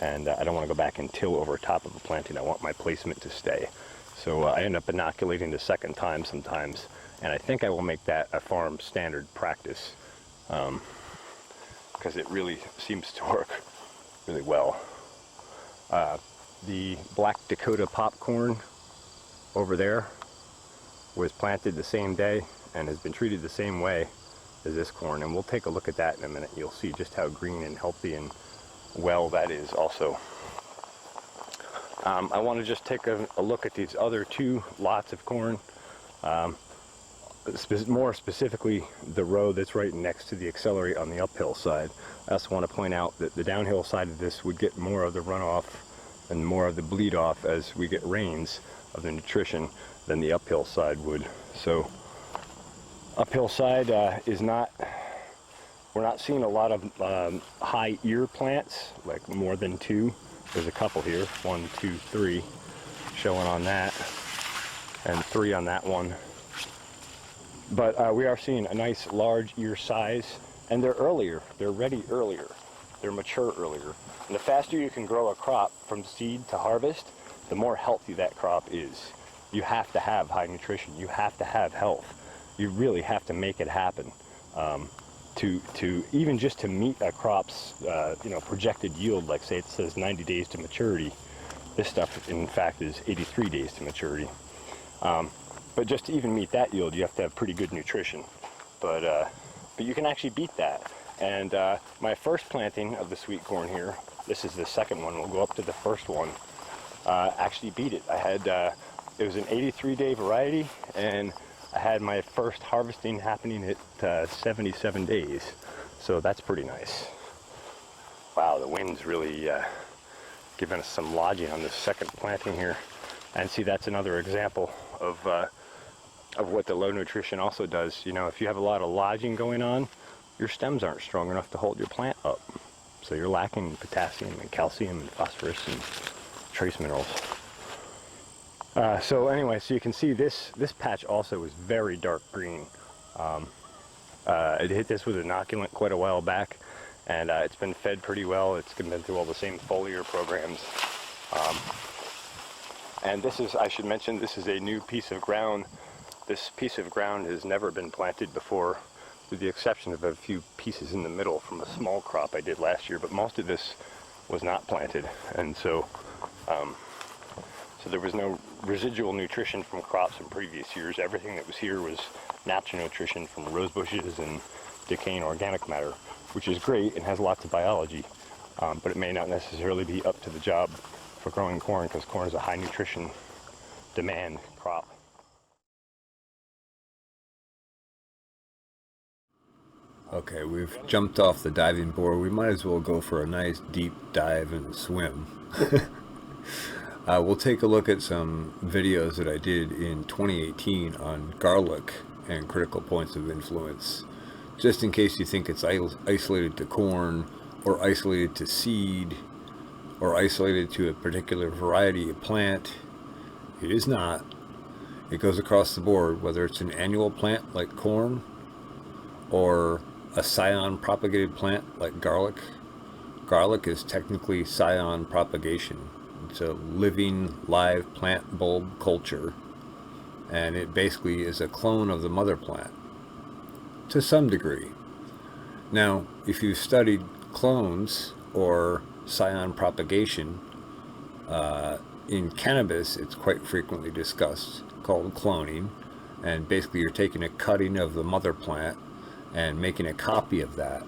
and I don't want to go back and till over top of a planting. I want my placement to stay. So I end up inoculating the second time sometimes, and I think I will make that a farm standard practice, because it really seems to work really well. The Black Dakota popcorn over there was planted the same day and has been treated the same way as this corn, and we'll take a look at that in a minute. You'll see just how green and healthy and well that is also. I want to just take a look at these other 2 lots of corn, more specifically the row that's right next to the accelerate on the uphill side. I also want to point out that the downhill side of this would get more of the runoff and more of the bleed off as we get rains of the nutrition than the uphill side would. So uphill side is not, we're not seeing a lot of high ear plants, like more than 2. There's a couple here, 1, 2, 3 showing on that, and 3 on that one. But we are seeing a nice large ear size, and they're earlier, they're ready earlier, they're mature earlier. And the faster you can grow a crop from seed to harvest, the more healthy that crop is. You have to have high nutrition, you have to have health. You really have to make it happen to even just to meet a crop's projected yield. Like say it says 90 days to maturity. This stuff in fact is 83 days to maturity. But just to even meet that yield, you have to have pretty good nutrition. But you can actually beat that. And my first planting of the sweet corn here, this is the second one, we'll go up to the first one, actually beat it. I had, it was an 83-day variety, and I had my first harvesting happening at 77 days. So that's pretty nice. Wow, the wind's really giving us some lodging on this second planting here. And see, that's another example of what the low nutrition also does. You know, if you have a lot of lodging going on, your stems aren't strong enough to hold your plant up. So you're lacking potassium and calcium and phosphorus and trace minerals. So anyway, so you can see this patch also is very dark green. I hit this with inoculant quite a while back, and it's been fed pretty well. It's been through all the same foliar programs. And this is, I should mention, this is a new piece of ground. This piece of ground has never been planted before, with the exception of a few pieces in the middle from a small crop I did last year, but most of this was not planted. And so so there was no residual nutrition from crops from previous years. Everything that was here was natural nutrition from rose bushes and decaying organic matter, which is great and has lots of biology, but it may not necessarily be up to the job for growing corn, because corn is a high nutrition demand crop. Okay, we've jumped off the diving board. We might as well go for a nice deep dive and swim. We'll take a look at some videos that I did in 2018 on garlic and critical points of influence, just in case you think it's isolated to corn, or isolated to seed, or isolated to a particular variety of plant. It is not. It goes across the board, whether it's an annual plant like corn, or a scion propagated plant like garlic. Garlic is technically scion propagation. It's a living, live plant bulb culture, and it basically is a clone of the mother plant, to some degree. Now, if you've studied clones or scion propagation, in cannabis it's quite frequently discussed, called cloning, and basically you're taking a cutting of the mother plant and making a copy of that.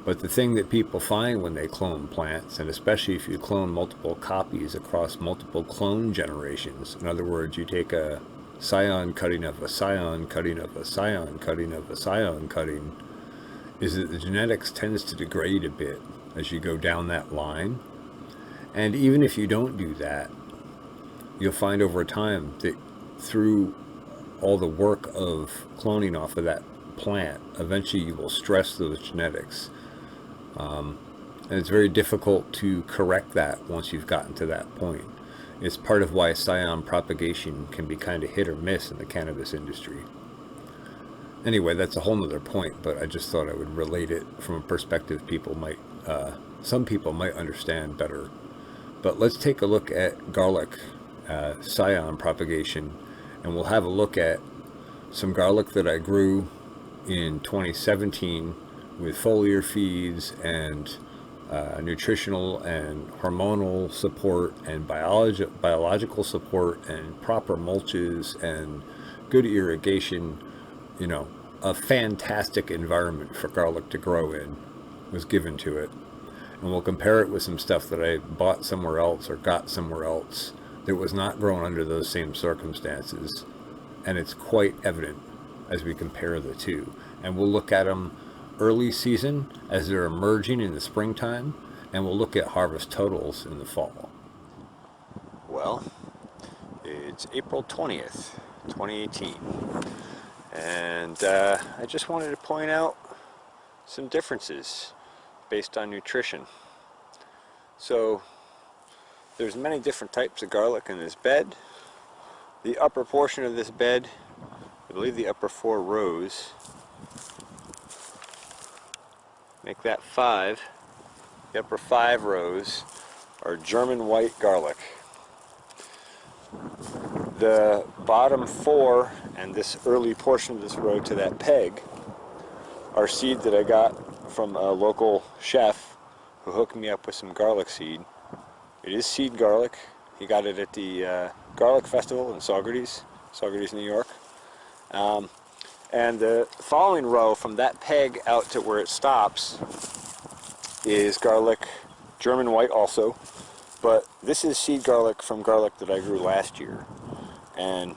But the thing that people find when they clone plants, and especially if you clone multiple copies across multiple clone generations, in other words, you take a scion cutting of a scion cutting of a scion cutting of a scion cutting, is that the genetics tends to degrade a bit as you go down that line. And even if you don't do that, you'll find over time that through all the work of cloning off of that plant, eventually you will stress those genetics. And it's very difficult to correct that once you've gotten to that point. It's part of why scion propagation can be kind of hit or miss in the cannabis industry. Anyway, that's a whole nother point, but I just thought I would relate it from a perspective some people might understand better. But let's take a look at garlic scion propagation, and we'll have a look at some garlic that I grew in 2017 with foliar feeds and nutritional and hormonal support and biological support and proper mulches and good irrigation. You know, a fantastic environment for garlic to grow in was given to it. And we'll compare it with some stuff that I bought somewhere else or got somewhere else that was not grown under those same circumstances. And it's quite evident as we compare the two. And we'll look at them early season as they're emerging in the springtime, and we'll look at harvest totals in the fall. Well, it's April 20th, 2018, and I just wanted to point out some differences based on nutrition. So there's many different types of garlic in this bed. The upper portion of this bed, I believe the upper 4 rows, make that 5. The upper 5 rows are German white garlic. The bottom 4 and this early portion of this row to that peg are seed that I got from a local chef who hooked me up with some garlic seed. It is seed garlic. He got it at the Garlic Festival in Saugerties, New York. And the following row from that peg out to where it stops is garlic, German white also, but this is seed garlic from garlic that I grew last year. And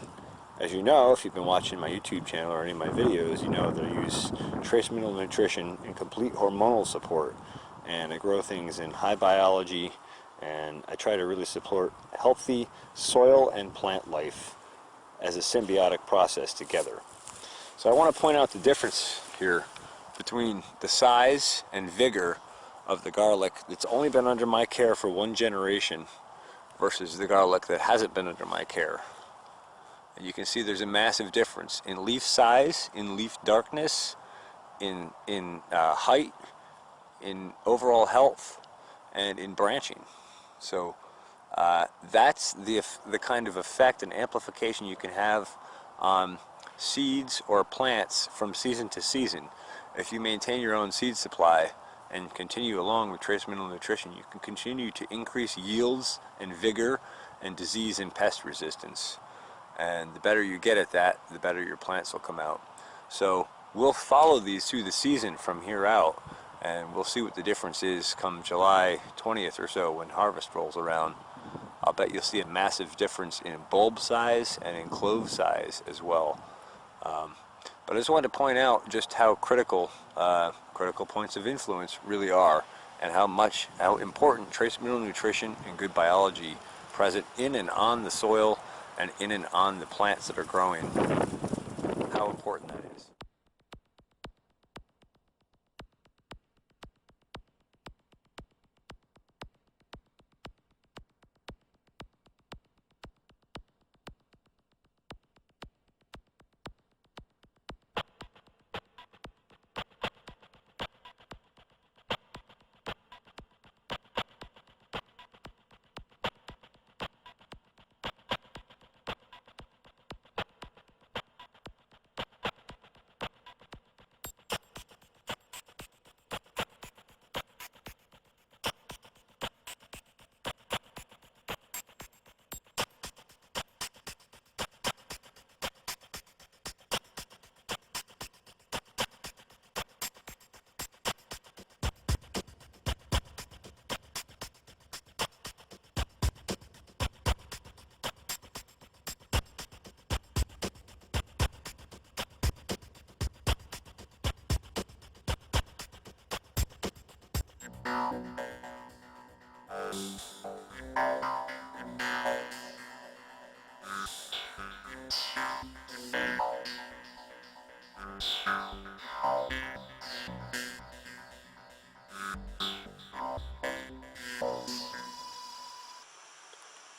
as you know, if you've been watching my YouTube channel or any of my videos, you know that I use trace mineral nutrition and complete hormonal support, and I grow things in high biology, and I try to really support healthy soil and plant life as a symbiotic process together. So I want to point out the difference here between the size and vigor of the garlic that's only been under my care for 1 generation versus the garlic that hasn't been under my care. And you can see there's a massive difference in leaf size, in leaf darkness, in height, in overall health, and in branching. So that's the kind of effect and amplification you can have on seeds or plants from season to season. If you maintain your own seed supply and continue along with trace mineral nutrition, you can continue to increase yields and vigor and disease and pest resistance. And the better you get at that, the better your plants will come out. So we'll follow these through the season from here out, and we'll see what the difference is come July 20th or so when harvest rolls around. I'll bet you'll see a massive difference in bulb size and in clove size as well. But I just wanted to point out just how critical points of influence really are, and how important trace mineral nutrition and good biology present in and on the soil and in and on the plants that are growing, how important that is.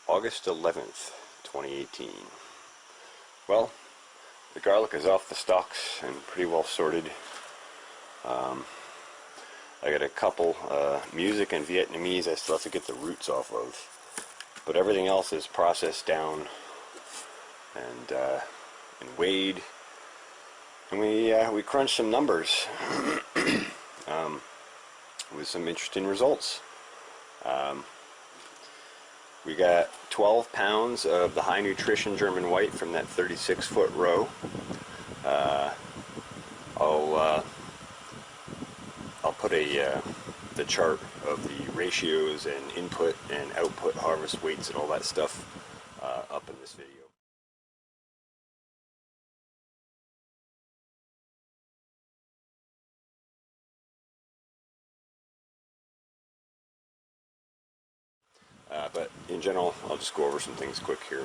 August 11th, 2018. Well, the garlic is off the stalks and pretty well sorted. I got a couple music and Vietnamese I still have to get the roots off of, but everything else is processed down and weighed, and we crunched some numbers with some interesting results. We got 12 pounds of the high nutrition German white from that 36-foot row. I'll put the chart of the ratios and input and output harvest weights and all that stuff up in this video. But in general, I'll just go over some things quick here.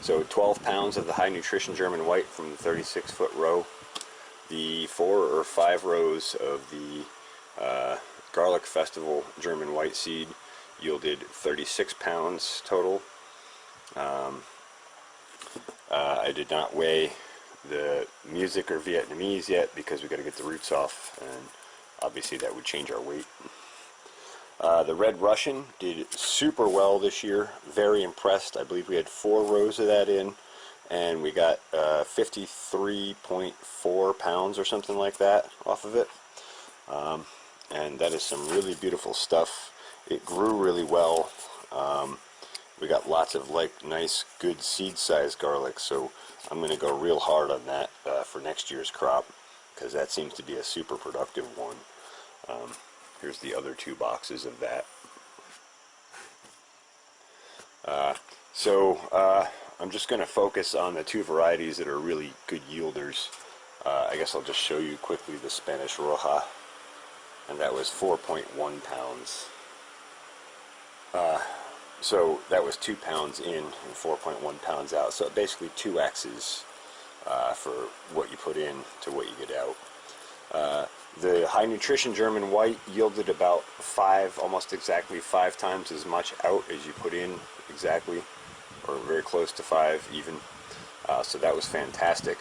So 12 pounds of the high nutrition German white from the 36-foot row. The 4 or 5 rows of the Garlic Festival German white seed yielded 36 pounds total. I did not weigh the music or Vietnamese yet because we got to get the roots off, and obviously that would change our weight. The Red Russian did super well this year. Very impressed. I believe we had 4 rows of that in, and we got 53.4 pounds or something like that off of it. And that is some really beautiful stuff. It grew really well. We got lots of nice good seed size garlic, so I'm going to go real hard on that for next year's crop, because that seems to be a super productive one. Here's the other 2 boxes of that. I'm just going to focus on the 2 varieties that are really good yielders. I guess I'll just show you quickly the Spanish Roja, and that was 4.1 pounds. So that was 2 pounds in and 4.1 pounds out. So basically 2X's for what you put in to what you get out. The high nutrition German white yielded about 5, almost exactly 5 times as much out as you put in exactly, or very close to 5 even. So that was fantastic.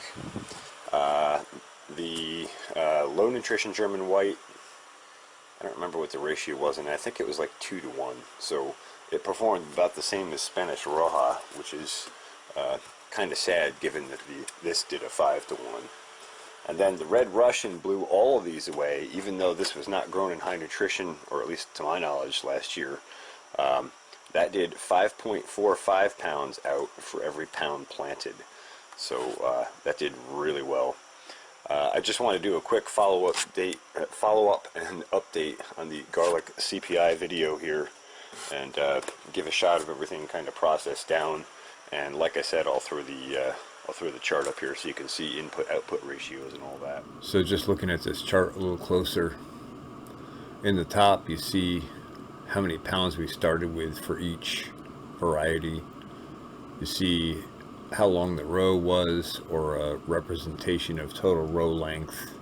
The low nutrition German white, I don't remember what the ratio was, and I think it was like 2 to 1. So it performed about the same as Spanish Roja, which is kind of sad given that this did a 5 to 1. And then the Red Russian blew all of these away, even though this was not grown in high nutrition, or at least to my knowledge, last year. That did 5.45 pounds out for every pound planted. So that did really well. I just want to do a quick follow-up and update on the garlic CPI video here, and give a shot of everything kind of processed down. And like I said, I'll throw the chart up here so you can see input-output ratios and all that. So just looking at this chart a little closer, in the top you see how many pounds we started with for each variety. You see how long the row was, or a representation of total row length,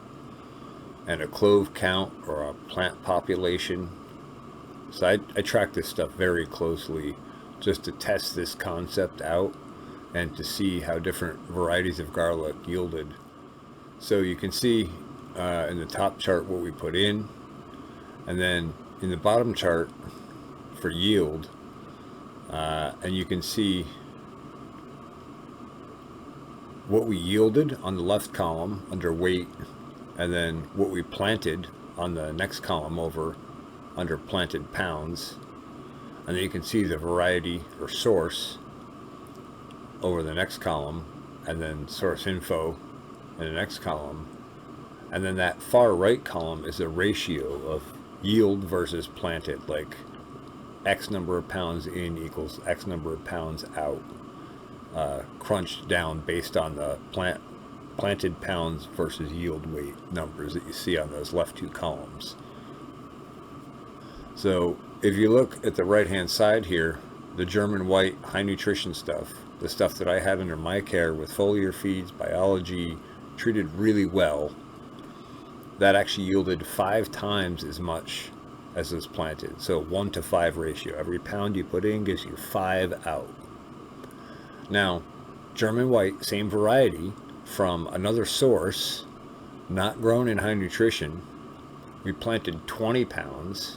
and a clove count or a plant population. So I track this stuff very closely just to test this concept out and to see how different varieties of garlic yielded. So you can see in the top chart what we put in, and then in the bottom chart for yield, and you can see what we yielded on the left column under weight, and then what we planted on the next column over under planted pounds, and then you can see the variety or source over the next column, and then source info in the next column, and then that far right column is a ratio of yield versus planted, like X number of pounds in equals X number of pounds out, crunched down based on the planted pounds versus yield weight numbers that you see on those left two columns. So if you look at the right hand side here, the German white high nutrition stuff, the stuff that I had under my care with foliar feeds, biology, treated really well, that actually yielded 5 times as much as was planted. So 1-to-5 ratio. Every pound you put in gives you 5 out. Now, German white, same variety, from another source, not grown in high nutrition, we planted 20 pounds,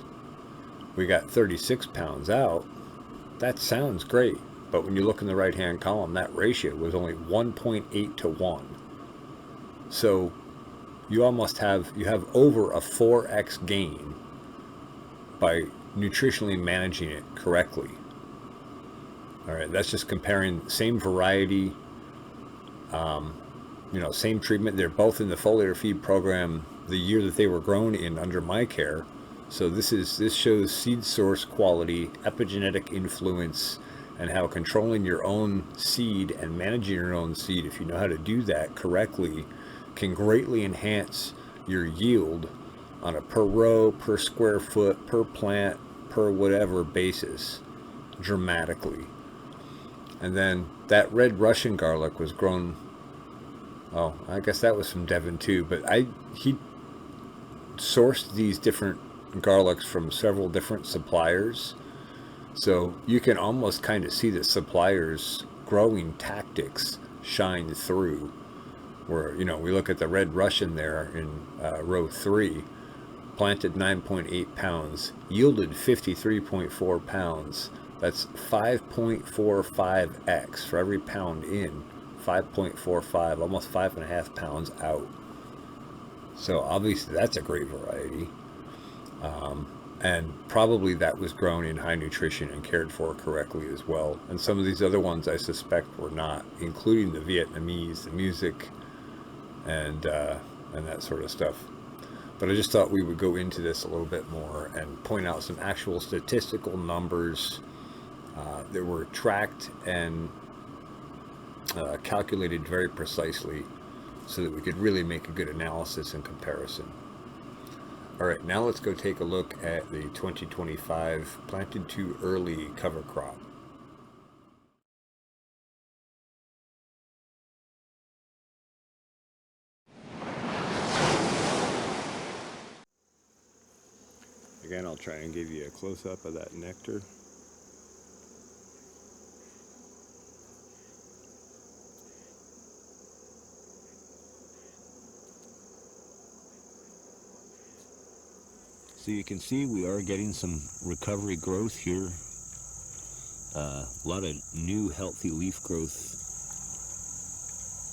we got 36 pounds out. That sounds great, but when you look in the right hand column, that ratio was only 1.8 to 1. So you have over a 4x gain by nutritionally managing it correctly. All right, that's just comparing same variety, same treatment. They're both in the foliar feed program the year that they were grown in under my care. So this shows seed source quality, epigenetic influence, and how controlling your own seed and managing your own seed, if you know how to do that correctly, can greatly enhance your yield on a per row, per square foot, per plant, per whatever basis, dramatically. And then that red Russian garlic was grown, I guess that was from Devon too, but he sourced these different garlics from several different suppliers. So you can almost kind of see the suppliers' growing tactics shine through. Where, we look at the red Russian there in row 3, planted 9.8 pounds, yielded 53.4 pounds. That's 5.45x for every pound in, 5.45, almost 5.5 pounds out. So obviously that's a great variety. And probably that was grown in high nutrition and cared for correctly as well. And some of these other ones I suspect were not, including the Vietnamese, the music, and that sort of stuff. But I just thought we would go into this a little bit more and point out some actual statistical numbers that were tracked and calculated very precisely so that we could really make a good analysis and comparison. All right, now let's go take a look at the 2025 planted too early cover crop. Again, I'll try and give you a close-up of that nectar. So you can see we are getting some recovery growth here. A lot of new healthy leaf growth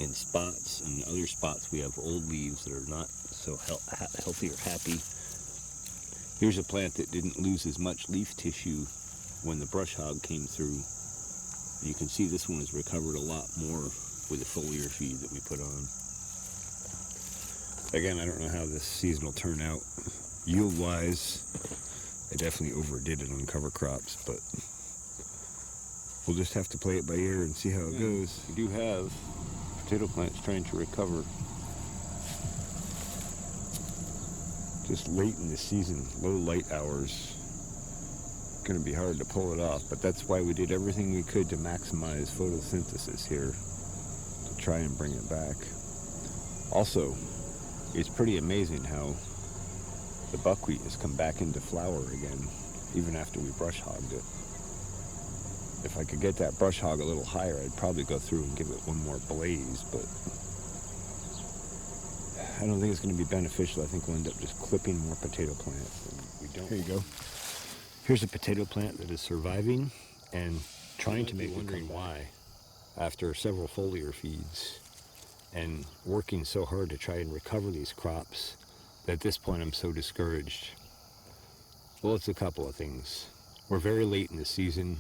in spots, and other spots we have old leaves that are not so healthy or happy. Here's a plant that didn't lose as much leaf tissue when the brush hog came through. You can see this one has recovered a lot more with the foliar feed that we put on. Again, I don't know how this season will turn out. Yield-wise, I definitely overdid it on cover crops, but we'll just have to play it by ear and see how it goes. We do have potato plants trying to recover. Just late in the season, low light hours. Going to be hard to pull it off, but that's why we did everything we could to maximize photosynthesis here, to try and bring it back. Also, it's pretty amazing how the buckwheat has come back into flower again, even after we brush hogged it. If I could get that brush hog a little higher, I'd probably go through and give it one more blaze, but I don't think it's going to be beneficial. I think we'll end up just clipping more potato plants. And we don't. Here you go. Here's a potato plant that is surviving and trying to make wondering why, after several foliar feeds and working so hard to try and recover these crops, that at this point I'm so discouraged. Well, it's a couple of things. We're very late in the season.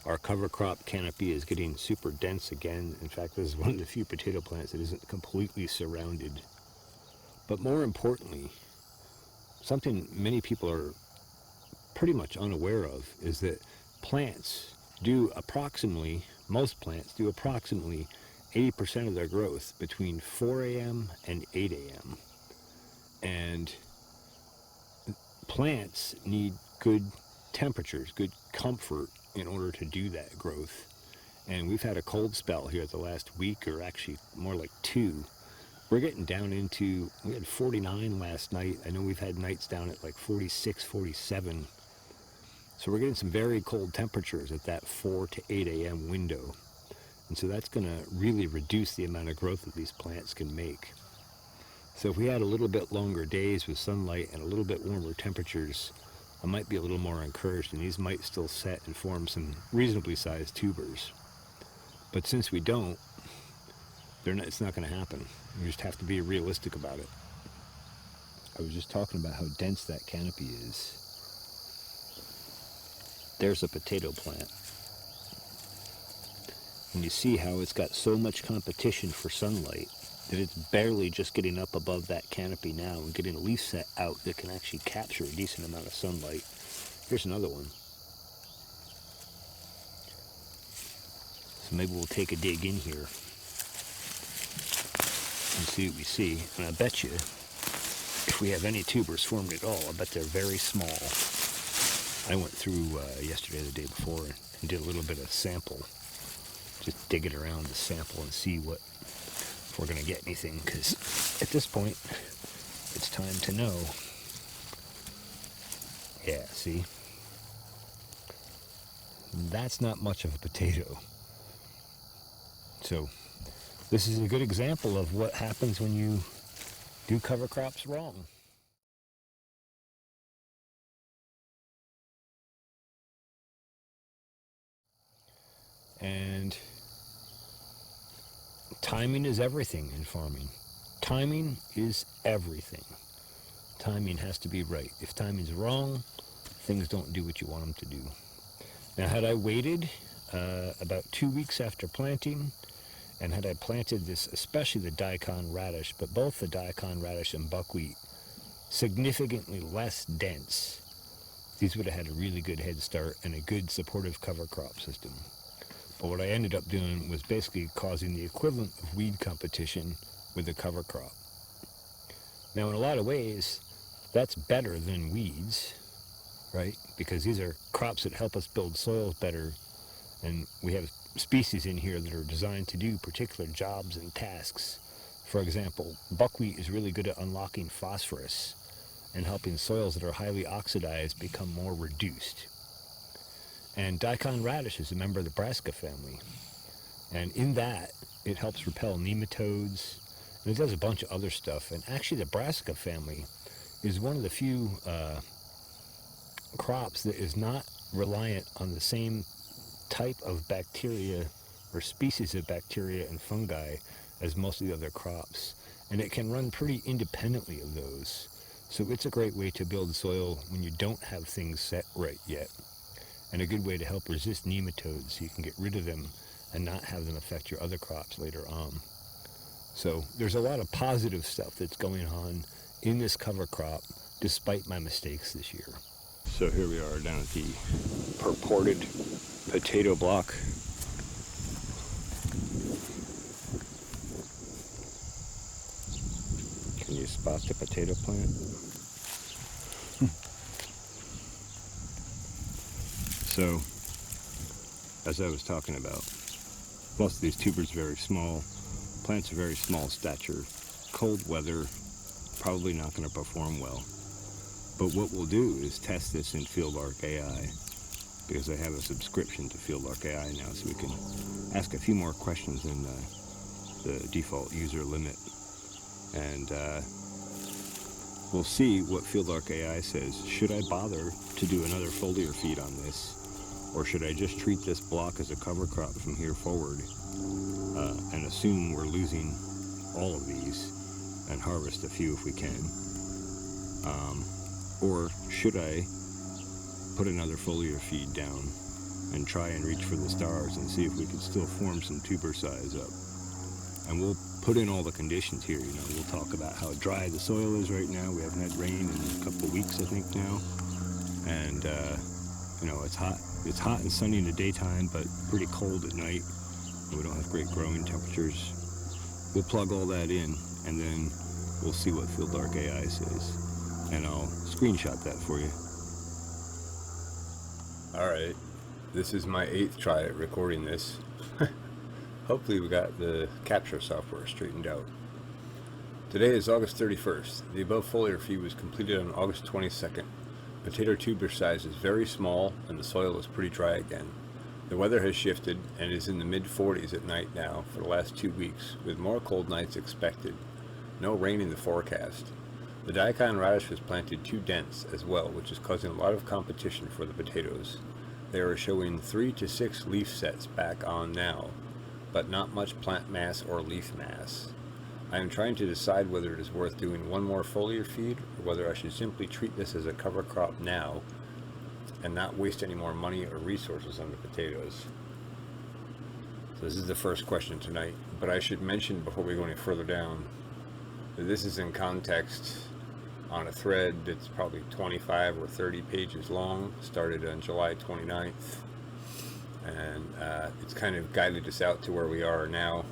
Our cover crop canopy is getting super dense again. In fact, this is one of the few potato plants that isn't completely surrounded. But more importantly, something many people are pretty much unaware of is that most plants do approximately 80% of their growth between 4 a.m. and 8 a.m. And plants need good temperatures, good comfort in order to do that growth. And we've had a cold spell here the last week, or actually more like 2. We're getting down into, we had 49 last night. I know we've had nights down at like 46, 47. So we're getting some very cold temperatures at that 4 to 8 a.m. window. And so that's going to really reduce the amount of growth that these plants can make. So if we had a little bit longer days with sunlight and a little bit warmer temperatures, I might be a little more encouraged, and these might still set and form some reasonably sized tubers. But since we don't, it's not going to happen. You just have to be realistic about it. I was just talking about how dense that canopy is. There's a potato plant. And you see how it's got so much competition for sunlight that it's barely just getting up above that canopy now and getting a leaf set out that can actually capture a decent amount of sunlight. Here's another one. So maybe we'll take a dig in here and see what we see. And I bet you, if we have any tubers formed at all, I bet they're very small. I went through yesterday or the day before and did a little bit of sample. Just dig it around the sample and see if we're going to get anything, because at this point, it's time to know. Yeah, see? That's not much of a potato. So, this is a good example of what happens when you do cover crops wrong. And timing is everything in farming. Timing is everything. Timing has to be right. If timing's wrong, things don't do what you want them to do. Now, had I waited about 2 weeks after planting, and had I planted this, especially the daikon radish, but both the daikon radish and buckwheat, significantly less dense, these would have had a really good head start and a good supportive cover crop system. But what I ended up doing was basically causing the equivalent of weed competition with the cover crop. Now, in a lot of ways, that's better than weeds, right? Because these are crops that help us build soils better, and we have species in here that are designed to do particular jobs and tasks. For example, buckwheat is really good at unlocking phosphorus and helping soils that are highly oxidized become more reduced. And daikon radish is a member of the brassica family. And in that, it helps repel nematodes, and it does a bunch of other stuff. And actually, the brassica family is one of the few crops that is not reliant on the same type of bacteria or species of bacteria and fungi as most of the other crops. And it can run pretty independently of those. So it's a great way to build soil when you don't have things set right yet. And a good way to help resist nematodes, so you can get rid of them and not have them affect your other crops later on. So there's a lot of positive stuff that's going on in this cover crop despite my mistakes this year. So here we are down at the purported potato block. Can you spot the potato plant? So, as I was talking about, most of these tubers are very small. Plants are very small stature. Cold weather, probably not going to perform well. But what we'll do is test this in FieldArc AI, because I have a subscription to FieldArc AI now, so we can ask a few more questions than the default user limit. And we'll see what FieldArc AI says. Should I bother to do another foliar feed on this? Or should I just treat this block as a cover crop from here forward and assume we're losing all of these and harvest a few if we can? Or should I put another foliar feed down and try and reach for the stars and see if we can still form some tuber size up? And we'll put in all the conditions here. You know, we'll talk about how dry the soil is right now. We haven't had rain in a couple of weeks, I think, now. And, you know, it's hot. It's hot and sunny in the daytime, but pretty cold at night. We don't have great growing temperatures. We'll plug all that in, and then we'll see what FieldArc AI says. And I'll screenshot that for you. Alright, this is my 8th try at recording this. Hopefully we got the capture software straightened out. Today is August 31st. The above foliar feed was completed on August 22nd. Potato tuber size is very small and the soil is pretty dry again. The weather has shifted and is in the mid-40s at night now for the last 2 weeks, with more cold nights expected. No rain in the forecast. The daikon radish was planted too dense as well, which is causing a lot of competition for the potatoes. They are showing 3 to 6 leaf sets back on now, but not much plant mass or leaf mass. I am trying to decide whether it is worth doing one more foliar feed or whether I should simply treat this as a cover crop now and not waste any more money or resources on the potatoes. So this is the first question tonight, but I should mention before we go any further down that this is in context on a thread that's probably 25 or 30 pages long, started on July 29th, and it's kind of guided us out to where we are now.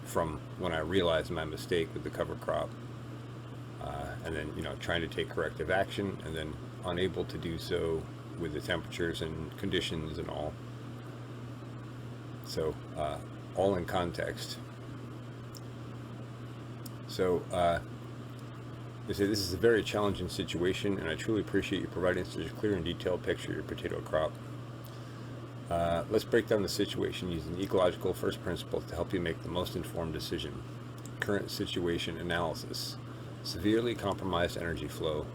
From when I realized my mistake with the cover crop, and then, you know, trying to take corrective action, and then unable to do so with the temperatures and conditions and all. So all in context. So they say this is a very challenging situation, and I truly appreciate you providing such a clear and detailed picture of your potato crop. Let's break down the situation using ecological first principles to help you make the most informed decision. Current situation analysis. Severely compromised energy flow.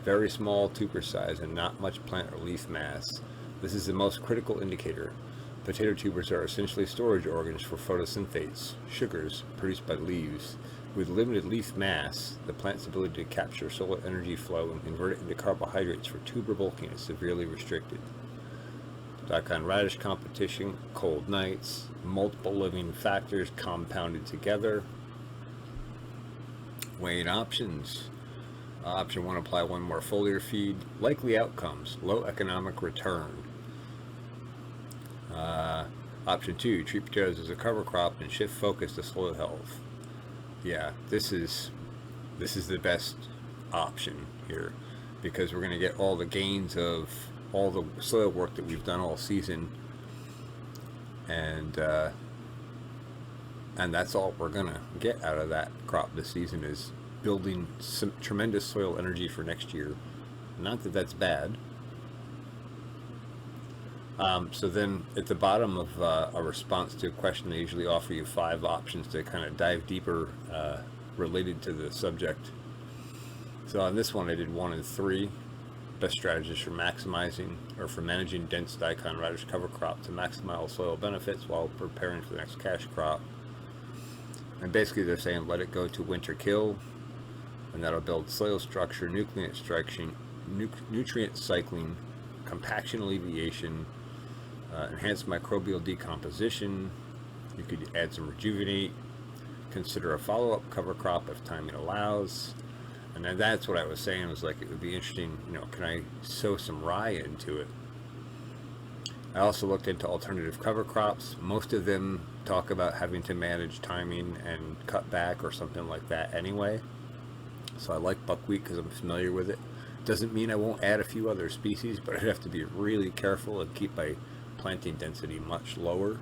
Very small tuber size and not much plant or leaf mass. This is the most critical indicator. Potato tubers are essentially storage organs for photosynthates, sugars produced by leaves. With limited leaf mass, the plant's ability to capture solar energy flow and convert it into carbohydrates for tuber bulking is severely restricted. Daikon radish competition, cold nights, multiple living factors compounded together. Weighing options. Option 1, apply one more foliar feed. Likely outcomes, low economic return. Option 2, treat potatoes as a cover crop and shift focus to soil health. Yeah, this is the best option here, because we're going to get all the gains of all the soil work that we've done all season, and that's all we're gonna get out of that crop this season, is building some tremendous soil energy for next year. Not that that's bad. So then at the bottom of a response to a question, they usually offer you 5 options to kind of dive deeper related to the subject. So on this one I did 1 and 3. Best strategies for maximizing or for managing dense daikon radish cover crop to maximize soil benefits while preparing for the next cash crop. And basically they're saying let it go to winter kill, and that'll build soil structure, nutrient cycling, compaction alleviation, enhance microbial decomposition. You could add some rejuvenate, consider a follow-up cover crop if timing allows. And then that's what I was saying, was like, it would be interesting, you know, can I sow some rye into it? I also looked into alternative cover crops. Most of them talk about having to manage timing and cut back or something like that anyway. So I like buckwheat because I'm familiar with it. Doesn't mean I won't add a few other species, but I'd have to be really careful and keep my planting density much lower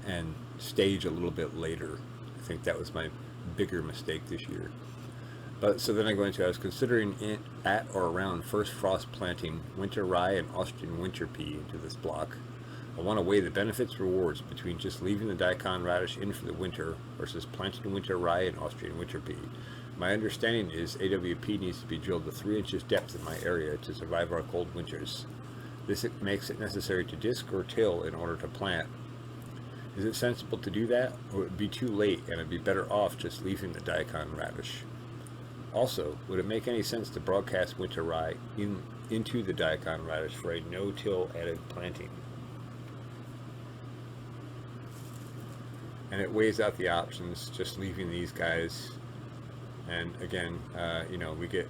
and stage a little bit later. I think that was my bigger mistake this year. But so then I I was considering it at or around first frost planting winter rye and Austrian winter pea into this block. I want to weigh the benefits rewards between just leaving the daikon radish in for the winter versus planting winter rye and Austrian winter pea. My understanding is AWP needs to be drilled to 3 inches depth in my area to survive our cold winters. This makes it necessary to disc or till in order to plant. Is it sensible to do that, or would it be too late and I'd be better off just leaving the daikon radish? Also, would it make any sense to broadcast winter rye into the daikon radish for a no-till added planting? And it weighs out the options, just leaving these guys. And again, you know, we get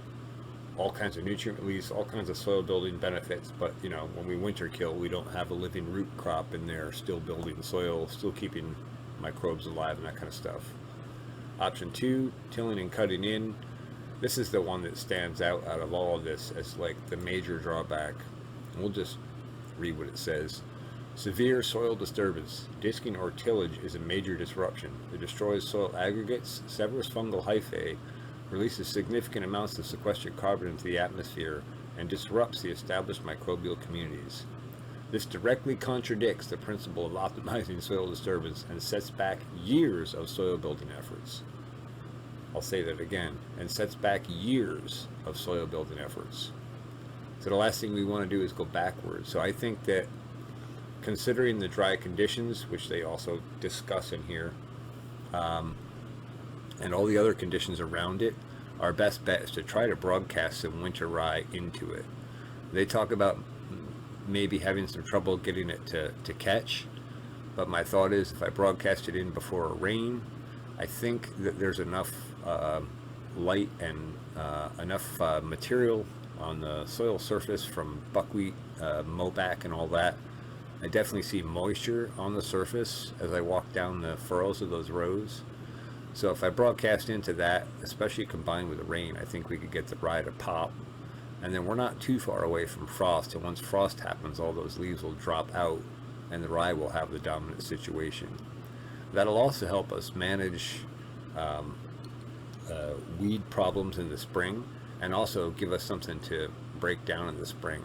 all kinds of nutrient release, all kinds of soil building benefits, but you know, when we winter kill, we don't have a living root crop in there still building soil, still keeping microbes alive and that kind of stuff. Option 2, tilling and cutting in. This is the one that stands out of all of this as like the major drawback. And we'll just read what it says. Severe soil disturbance. Disking or tillage is a major disruption. It destroys soil aggregates, severs fungal hyphae, releases significant amounts of sequestered carbon into the atmosphere, and disrupts the established microbial communities. This directly contradicts the principle of optimizing soil disturbance and sets back years of soil building efforts. I'll say that again, and sets back years of soil building efforts. So the last thing we want to do is go backwards. So I think that considering the dry conditions, which they also discuss in here, and all the other conditions around it, our best bet is to try to broadcast some winter rye into it. They talk about maybe having some trouble getting it to catch, but my thought is if I broadcast it in before a rain, I think that there's enough light and enough material on the soil surface from buckwheat, mowback and all that. I definitely see moisture on the surface as I walk down the furrows of those rows. So if I broadcast into that, especially combined with the rain, I think we could get the rye to pop. And then we're not too far away from frost, and once frost happens, all those leaves will drop out and the rye will have the dominant situation. That'll also help us manage weed problems in the spring, and also give us something to break down in the spring.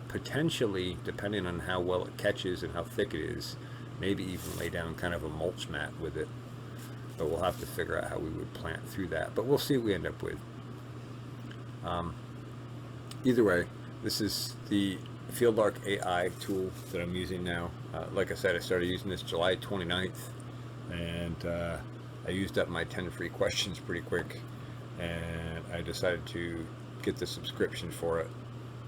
Potentially, depending on how well it catches and how thick it is, maybe even lay down kind of a mulch mat with it. But we'll have to figure out how we would plant through that. But we'll see what we end up with. Either way, this is the FieldArc AI tool that I'm using now. Like I said, I started using this July 29th, and I used up my 10 free questions pretty quick, and I decided to get the subscription for it.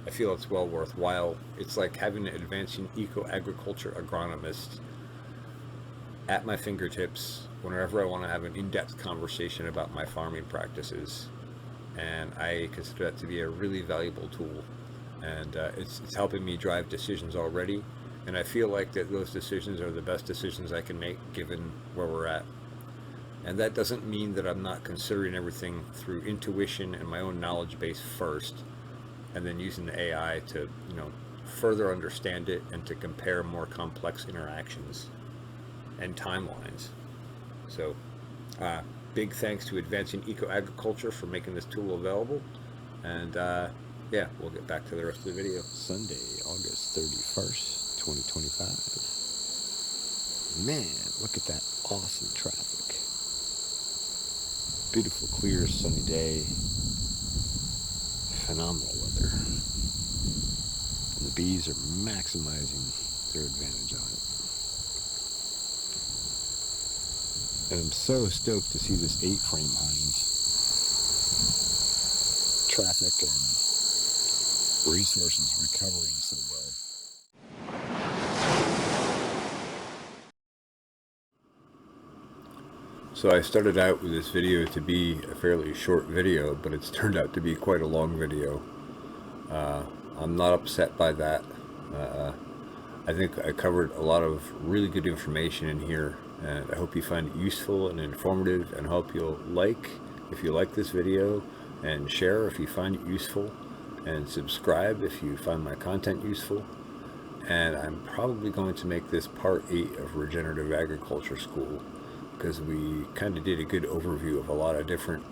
I feel it's well worthwhile. It's like having an advancing eco-agriculture agronomist at my fingertips whenever I want to have an in-depth conversation about my farming practices, and I consider that to be a really valuable tool. And it's helping me drive decisions already, and I feel like that those decisions are the best decisions I can make given where we're at. And that doesn't mean that I'm not considering everything through intuition and my own knowledge base first, and then using the AI to, you know, further understand it and to compare more complex interactions and timelines. So big thanks to Advancing Eco-Agriculture for making this tool available. And yeah, we'll get back to the rest of the video. Sunday, August 31st, 2025. Man, look at that awesome traffic. Beautiful, clear, sunny day. Phenomenal weather. And the bees are maximizing their advantage on it. And I'm so stoked to see this 8-frame hind. Traffic and resources recovering so well. So I started out with this video to be a fairly short video, but it's turned out to be quite a long video. I'm not upset by that. I think I covered a lot of really good information in here, and I hope you find it useful and informative, and hope you'll like if you like this video, and share if you find it useful, and subscribe if you find my content useful. And I'm probably going to make this part 8 of Regenerative Agriculture School, because we kind of did a good overview of a lot of different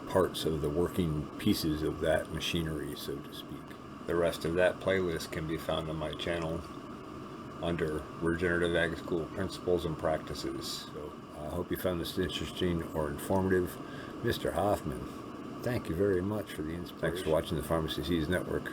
parts of the working pieces of that machinery, so to speak. The rest of that playlist can be found on my channel under Regenerative Ag School Principles and Practices. So I hope you found this interesting or informative. Mr. Hoffman, thank you very much for the inspiration. Thanks for watching the Pharmacy Seeds Network.